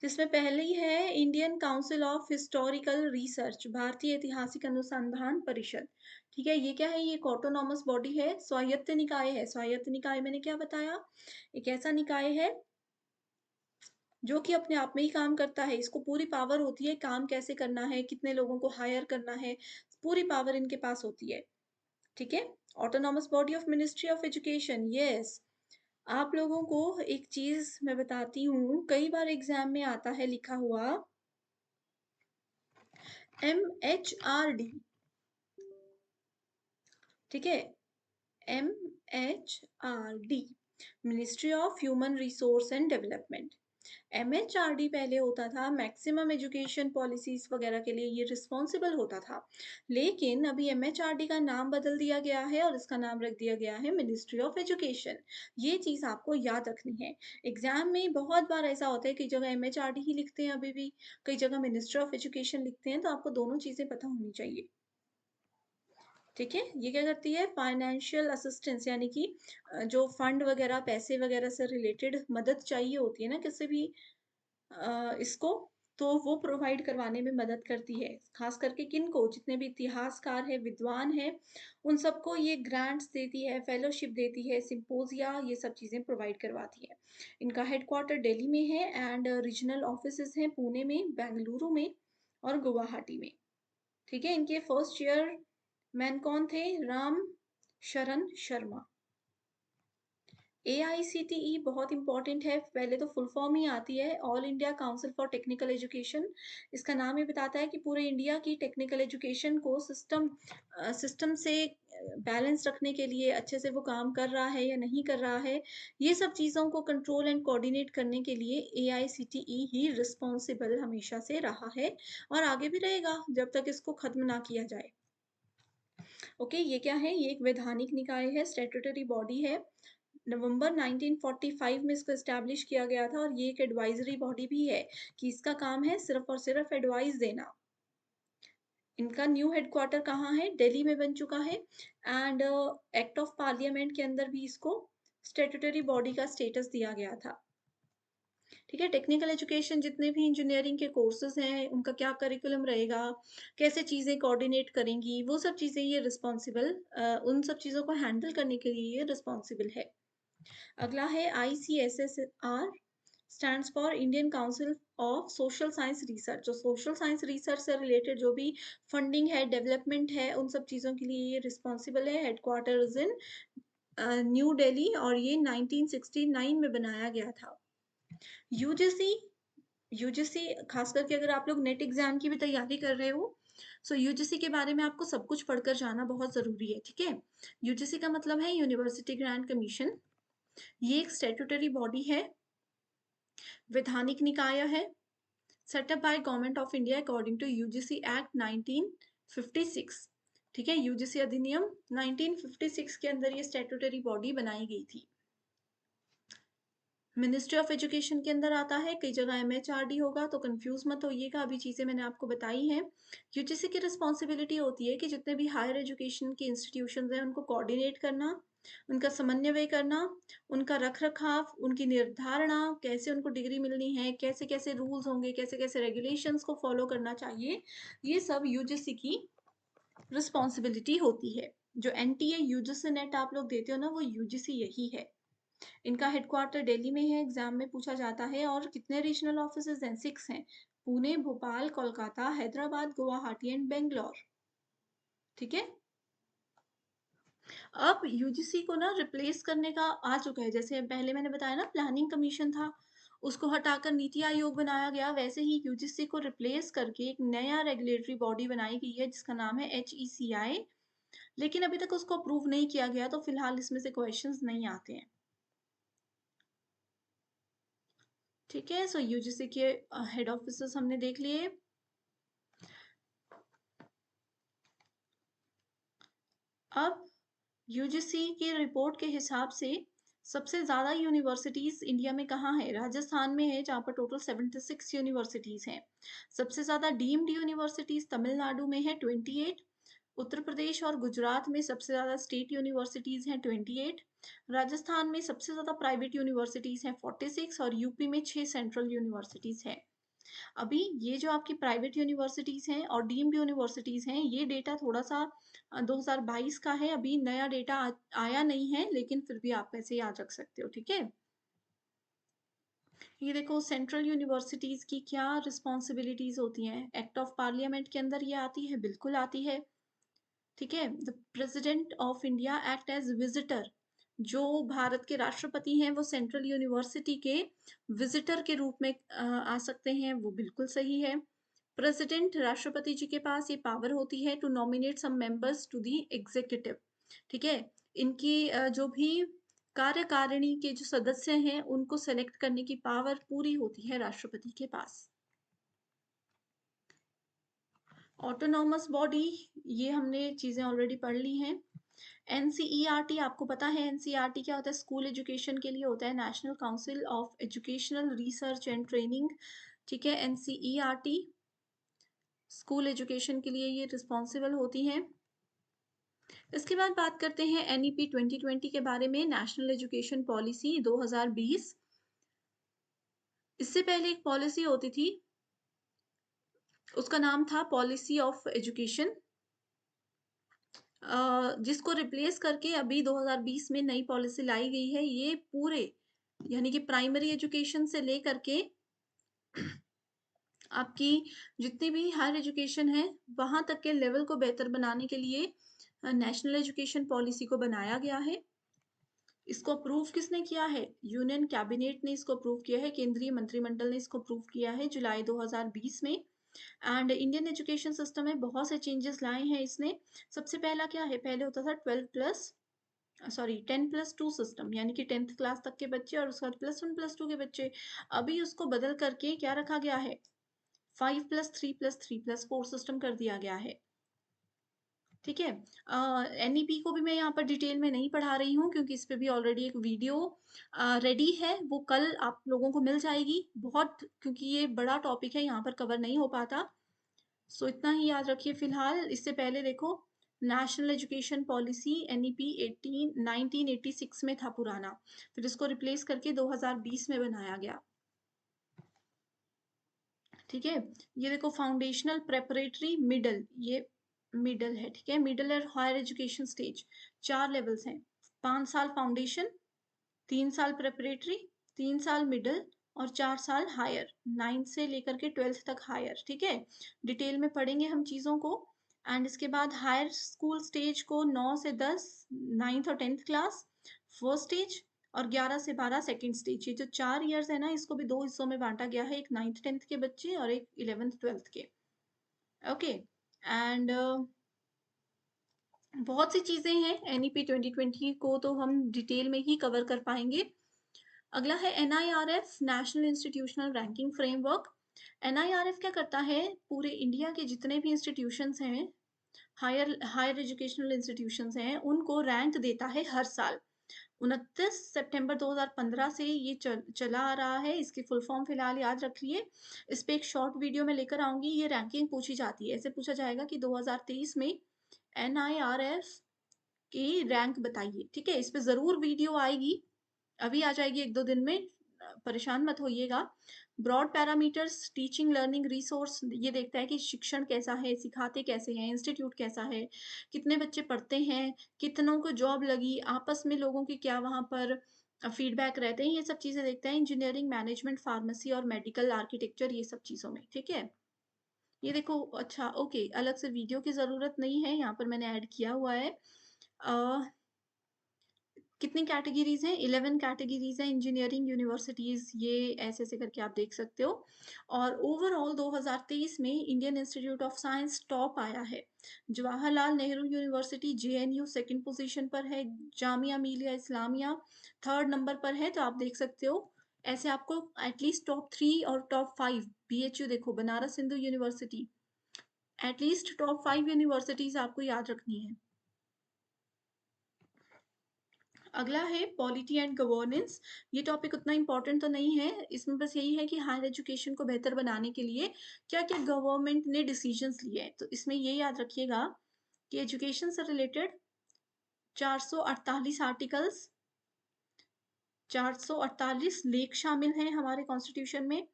जिसमें पहली है Indian council of historical research, भारतीय ऐतिहासिक अनुसंधान परिषद। ठीक है, ये क्या है? ये एक ऑटोनॉमस बॉडी है, स्वायत्त निकाय है। स्वायत्त निकाय मैंने क्या बताया? एक ऐसा निकाय है जो कि अपने आप में ही काम करता है, इसको पूरी पावर होती है, काम कैसे करना है, कितने लोगों को हायर करना है, पूरी पावर इनके पास होती है। ठीक है, autonomous body of ministry of education. Yes, आप लोगों को एक चीज मैं बताती हूँ, कई बार एग्जाम में आता है लिखा हुआ MHRD। ठीक है, MHRD, ministry of human resource and development. MHRD पहले होता था मैक्सिमम एजुकेशन पॉलिसीज वगैरह के लिए, ये रिस्पॉन्सिबल होता था, लेकिन अभी MHRD का नाम बदल दिया गया है और इसका नाम रख दिया गया है मिनिस्ट्री ऑफ एजुकेशन। ये चीज आपको याद रखनी है। एग्जाम में बहुत बार ऐसा होता है कि जगह MHRD ही लिखते हैं, अभी भी कई जगह मिनिस्ट्री ऑफ एजुकेशन लिखते हैं, तो आपको दोनों चीजें पता होनी चाहिए। ठीक है, ये क्या करती है? फाइनेंशियल असिस्टेंस, यानी कि जो फंड वगैरह, पैसे वगैरह से रिलेटेड मदद चाहिए होती है ना किसी भी इसको, तो वो प्रोवाइड करवाने में मदद करती है। खास करके किन को? जितने भी इतिहासकार हैं, विद्वान हैं, उन सबको ये ग्रांट्स देती है, फेलोशिप देती है, सिंपोजिया, ये सब चीज़ें प्रोवाइड करवाती है। इनका हेडक्वार्टर दिल्ली में है एंड रीजनल ऑफिसेज हैं पुणे में, बेंगलुरु में और गुवाहाटी में। ठीक है, इनके फर्स्ट चेयरमैन कौन थे? राम शरण शर्मा। AICTE बहुत इंपॉर्टेंट है, पहले तो फुल फॉर्म ही आती है, all India council for technical education. इसका नाम ही बताता है कि पूरे इंडिया की टेक्निकल एजुकेशन को सिस्टम से बैलेंस रखने के लिए अच्छे से वो काम कर रहा है या नहीं कर रहा है, ये सब चीज़ों को कंट्रोल एंड कोऑर्डिनेट करने के लिए AICTE ही रिस्पॉन्सिबल हमेशा से रहा है और आगे भी रहेगा जब तक इसको खत्म ना किया जाए। ओके, ये क्या है? ये एक वैधानिक निकाय है, स्टैट्यूटरी बॉडी है। नवंबर 1945 में इसको एस्टैब्लिश किया गया था और ये एक एडवाइजरी बॉडी भी है कि इसका काम है सिर्फ और सिर्फ एडवाइस देना। इनका न्यू हेडक्वार्टर कहाँ है? दिल्ली में बन चुका है एंड एक्ट ऑफ पार्लियामेंट के अंदर भी इसको स्टैट्यूटरी बॉडी का स्टेटस दिया गया था। ठीक है? टेक्निकल एजुकेशन जितने भी इंजीनियरिंग के कोर्सेज़ हैं, उनका क्या करिकुलम रहेगा, कैसे चीज़ें कोऑर्डिनेट करेंगी, वो सब चीज़ें ये रिस्पॉन्सिबल उन सब चीज़ों को हैंडल करने के लिए ये रिस्पॉन्सिबल है। अगला है ICSSR stands for Indian council of social science research. जो सोशल साइंस रिसर्च से रिलेटेड जो भी फंडिंग है, डेवलपमेंट है, उन सब चीज़ों के लिए ये रिस्पॉन्सिबल है। हेडक्वार्टर्स इन न्यू दिल्ली और ये 1969 में बनाया गया था। यूजीसी यूजीसी खास करके अगर आप लोग नेट एग्जाम की भी तैयारी कर रहे हो, सो यूजीसी के बारे में आपको सब कुछ पढ़कर जाना बहुत ज़रूरी है, ठीक है? यूजीसी का मतलब है यूनिवर्सिटी ग्रांट कमीशन। ये एक स्टैट्यूटरी बॉडी है, वैधानिक निकाय है, setup by government of India according to UGC act 1956। ठीक है, यूजीसी अधिनियम 1956 के अंदर ये स्टैट्यूटरी बॉडी बनाई गई थी। मिनिस्ट्री ऑफ एजुकेशन के अंदर आता है, कई जगह एमएचआरडी होगा, तो कंफ्यूज मत होइएगा, अभी चीज़ें मैंने आपको बताई हैं। यूजीसी की रिस्पॉन्सिबिलिटी होती है कि जितने भी हायर एजुकेशन के इंस्टीट्यूशंस हैं उनको कोऑर्डिनेट करना, उनका समन्वय करना, उनका रख रखाव, उनकी निर्धारणा, कैसे उनको डिग्री मिलनी है, कैसे कैसे रूल्स होंगे, कैसे कैसे रेगुलेशंस को फॉलो करना चाहिए, ये सब यूजीसी की रिस्पॉन्सिबिलिटी होती है। जो एनटीए यूजीसी नेट आप लोग देते हो ना, वो यूजीसी यही है। इनका हेडक्वार्टर दिल्ली में है, एग्जाम में पूछा जाता है। और कितने रीजनल ऑफिसेज हैं? 6 हैं। पुणे, भोपाल, कोलकाता, हैदराबाद, गुवाहाटी एंड बेंगलोर। ठीक है। अब यूजीसी को ना रिप्लेस करने का आ चुका है, जैसे पहले मैंने बताया ना प्लानिंग कमीशन था, उसको हटाकर नीति आयोग बनाया गया, वैसे ही यूजीसी को रिप्लेस करके एक नया रेगुलेटरी बॉडी बनाई गई है जिसका नाम है एचईसीआई। लेकिन अभी तक उसको अप्रूव नहीं किया गया, तो फिलहाल इसमें से क्वेश्चंस नहीं आते हैं। ठीक है, सो यूजीसी के हेड ऑफिसर्स हमने देख लिए। अब यूजीसी की रिपोर्ट के हिसाब से सबसे ज़्यादा यूनिवर्सिटीज़ इंडिया में कहाँ है? राजस्थान में है, जहाँ पर टोटल 76 यूनिवर्सिटीज़ हैं। सबसे ज़्यादा डीम्ड यूनिवर्सिटीज़ तमिलनाडु में है 28। उत्तर प्रदेश और गुजरात में सबसे ज़्यादा स्टेट यूनिवर्सिटीज़ हैं 28। राजस्थान में सबसे ज़्यादा प्राइवेट यूनिवर्सिटीज़ हैं 46 और यूपी में 6 सेंट्रल यूनिवर्सिटीज़ हैं। अभी ये जो आपकी प्राइवेट यूनिवर्सिटीज़ हैं और डीम्ड यूनिवर्सिटीज़ हैं, ये डेटा थोड़ा-सा 2022 का है, अभी नया डेटा आया नहीं है, लेकिन फिर भी आप ऐसे याद रख सकते हो, ठीक है? ये देखो सेंट्रल यूनिवर्सिटीज़ की क्या रिस्पॉन्सिबिलिटीज़ होती हैं। एक्ट ऑफ पार्लियामेंट के अंदर ये आती है, बिल्कुल आती है, ठीक है? The president of India act as visitor. जो भारत के राष्ट्रपति हैं, वो सेंट्रल यूनिवर्सिटी के विज़िटर के रूप में आ सकते हैं, वो बिल्कुल सही है। प्रेसिडेंट राष्ट्रपति जी के पास ये पावर होती है to nominate some members to the executive. ठीक है, इनकी जो भी कार्यकारिणी के जो सदस्य हैं उनको सेलेक्ट करने की पावर पूरी होती है राष्ट्रपति के पास। ऑटोनॉमस बॉडी, ये हमने चीजें ऑलरेडी पढ़ ली हैं। एनसीईआरटी, आपको पता है एनसीईआरटी क्या होता है? स्कूल एजुकेशन के लिए होता है, national council of educational research and training. ठीक है, एनसीईआरटी स्कूल एजुकेशन के लिए ये रिस्पॉन्सिबल होती हैं। इसके बाद बात करते हैं एनईपी 2020 के बारे में, नेशनल एजुकेशन पॉलिसी 2020। इससे पहले एक पॉलिसी होती थी, उसका नाम था पॉलिसी ऑफ एजुकेशन, जिसको रिप्लेस करके अभी 2020 में नई पॉलिसी लाई गई है। ये पूरे यानी कि प्राइमरी एजुकेशन से लेकर के आपकी जितनी भी हायर एजुकेशन है वहां तक के लेवल को बेहतर बनाने के लिए नेशनल एजुकेशन पॉलिसी को बनाया गया है। इसको अप्रूव किसने किया है? यूनियन कैबिनेट ने इसको अप्रूव किया है, केंद्रीय मंत्रिमंडल ने इसको अप्रूव किया है जुलाई 2020 में। एंड इंडियन एजुकेशन सिस्टम में बहुत से चेंजेस लाए हैं इसने। सबसे पहला क्या है? पहले होता था 10+2 सिस्टम, यानी कि 10th क्लास तक के बच्चे और उसके बाद +1 +2 के बच्चे। अभी उसको बदल करके क्या रखा गया है? 5+3+3+4 सिस्टम कर दिया गया है। ठीक है, एनईपी को भी मैं यहाँ पर डिटेल में नहीं पढ़ा रही हूँ क्योंकि इस पे भी ऑलरेडी एक वीडियो रेडी है, वो कल आप लोगों को मिल जाएगी। बहुत, क्योंकि ये बड़ा टॉपिक है, यहाँ पर कवर नहीं हो पाता। सो इतना ही याद रखिए फिलहाल। इससे पहले देखो, नेशनल एजुकेशन पॉलिसी एनईपी 1986 में था पुराना, फिर इसको रिप्लेस करके 2020 में बनाया गया। ठीक है। ये देखो फाउंडेशनल, प्रेपरेटरी, मिडल, ये मिडल है। ठीक है, मिडल और हायर एजुकेशन स्टेज, 4 लेवल्स हैं। 5 साल फाउंडेशन, 3 साल प्रेपरेटरी, 3 साल मिडल और 4 साल हायर, 9th से लेकर के 12th तक हायर। ठीक है, डिटेल में पढ़ेंगे हम चीज़ों को। एंड इसके बाद हायर स्कूल स्टेज को 9 से 10 9th और 10th क्लास फर्स्ट स्टेज, और 11 से 12 सेकंड स्टेज। ये जो 4 ईयर्स है ना, इसको भी 2 हिस्सों में बांटा गया है, एक 9th 10th के बच्चे और एक 11th 12th के। ओके। एंड बहुत सी चीज़ें हैं, एनईपी 2020 को तो हम डिटेल में ही कवर कर पाएंगे। अगला है NIRF, national institutional ranking framework. NIRF क्या करता है, पूरे इंडिया के जितने भी इंस्टीट्यूशंस हैं, हायर हायर एजुकेशनल इंस्टीट्यूशंस हैं, उनको रैंक देता है हर साल। 29 सितंबर 2015 से ये चला आ रहा है। इसकी फुल फॉर्म फिलहाल याद रखिए। इस पे एक शॉर्ट वीडियो में लेकर आऊंगी। ये रैंकिंग पूछी जाती है, ऐसे पूछा जाएगा कि 2023 में एनआईआरएफ की रैंक बताइए। ठीक है, इस पे जरूर वीडियो आएगी, अभी आ जाएगी 1-2 दिन में, परेशान मत होइएगा। Broad parameters, teaching learning resource, ये देखता है कि शिक्षण कैसा है, सिखाते कैसे हैं, इंस्टीट्यूट कैसा है, कितने बच्चे पढ़ते हैं, कितनों को जॉब लगी, आपस में लोगों के क्या वहाँ पर फीडबैक रहते हैं, ये सब चीज़ें देखते हैं। इंजीनियरिंग, मैनेजमेंट, फार्मेसी और मेडिकल आर्किटेक्चर, ये सब चीज़ों में। ठीक है, ये देखो। अच्छा, ओके, अलग से वीडियो की ज़रूरत नहीं है, यहाँ पर मैंने ऐड किया हुआ है। कितनी कैटेगरीज हैं, 11 कैटेगरीज हैं इंजीनियरिंग यूनिवर्सिटीज, ये ऐसे ऐसे करके आप देख सकते हो। और ओवरऑल 2023 में Indian institute of science top आया है। Jawaharlal Nehru university JNU second position पर है, जामिया मिलिया इस्लामिया थर्ड नंबर पर है। तो आप देख सकते हो, ऐसे आपको एटलीस्ट टॉप 3 और टॉप 5, बीएचयू देखो, Banaras Hindu university, at least top 5 universities आपको याद रखनी है। अगला है पॉलिटी एंड गवर्नेंस। ये टॉपिक उतना इम्पोर्टेंट तो नहीं है, इसमें बस यही है कि हायर एजुकेशन को बेहतर बनाने के लिए क्या क्या गवर्नमेंट ने डिसीजंस लिए हैं। तो इसमें ये याद रखिएगा कि एजुकेशन से रिलेटेड 448 आर्टिकल्स, 448 लेख शामिल हैं हमारे कॉन्स्टिट्यूशन में,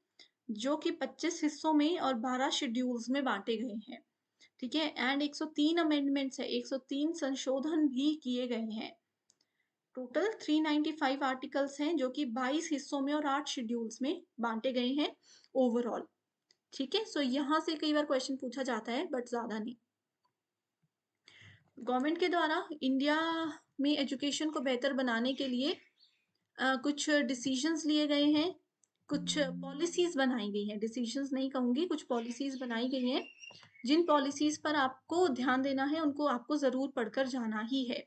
जो कि 25 हिस्सों में और 12 शेड्यूल्स में बांटे गए हैं। ठीक है, एंड 103 अमेंडमेंट्स है, 103 संशोधन भी किए गए हैं। टोटल 395 आर्टिकल्स हैं, जो कि 22 हिस्सों में और 8 शेड्यूल्स में बांटे गए हैं ओवरऑल। ठीक है, सो यहाँ से कई बार क्वेश्चन पूछा जाता है, बट ज्यादा नहीं। गवर्नमेंट के द्वारा इंडिया में एजुकेशन को बेहतर बनाने के लिए कुछ डिसीजंस लिए गए हैं, कुछ पॉलिसीज बनाई गई हैं, डिसीजंस नहीं कहूंगी, कुछ पॉलिसीज बनाई गई हैं। जिन पॉलिसीज पर आपको ध्यान देना है, उनको आपको जरूर पढ़कर जाना ही है।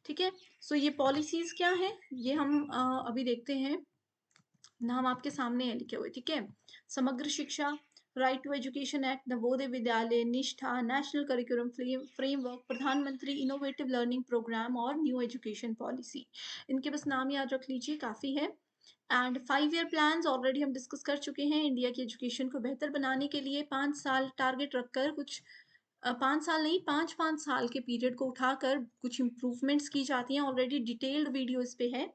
ठीक है, सो ये पॉलिसीज क्या है, ये हम अभी देखते हैं। नाम आपके सामने है लिखे हुए। ठीक है, Samagra Shiksha, right to education act, Navodaya Vidyalaya, Nishtha, national curriculum framework, Pradhanmantri innovative learning programme और न्यू एजुकेशन पॉलिसी। इनके बस नाम याद रख लीजिए, काफी है। एंड 5 ईयर प्लान्स ऑलरेडी हम डिस्कस कर चुके हैं। इंडिया की एजुकेशन को बेहतर बनाने के लिए 5 साल टारगेट रखकर कुछ 5 साल नहीं, 5-5 साल के पीरियड को उठाकर कुछ इम्प्रूवमेंट्स की जाती हैं। ऑलरेडी डिटेल्ड वीडियो इस पे है,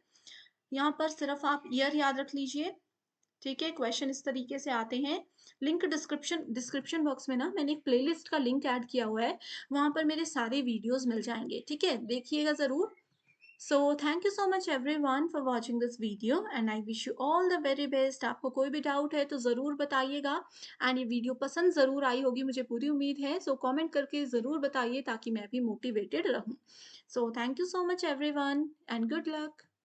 यहाँ पर सिर्फ आप ईयर याद रख लीजिए। ठीक है, क्वेश्चन इस तरीके से आते हैं। लिंक डिस्क्रिप्शन बॉक्स में ना मैंने एक प्लेलिस्ट का लिंक ऐड किया हुआ है, वहां पर मेरे सारे वीडियोस मिल जाएंगे। ठीक है, देखिएगा जरूर। So thank you so much everyone for watching this video and I wish you all the very best. आपको कोई भी डाउट है तो ज़रूर बताइएगा, एंड ये वीडियो पसंद ज़रूर आई होगी, मुझे पूरी उम्मीद है। सो कमेंट करके ज़रूर बताइए ताकि मैं भी मोटिवेटेड रहूँ। So thank you so much everyone and good luck.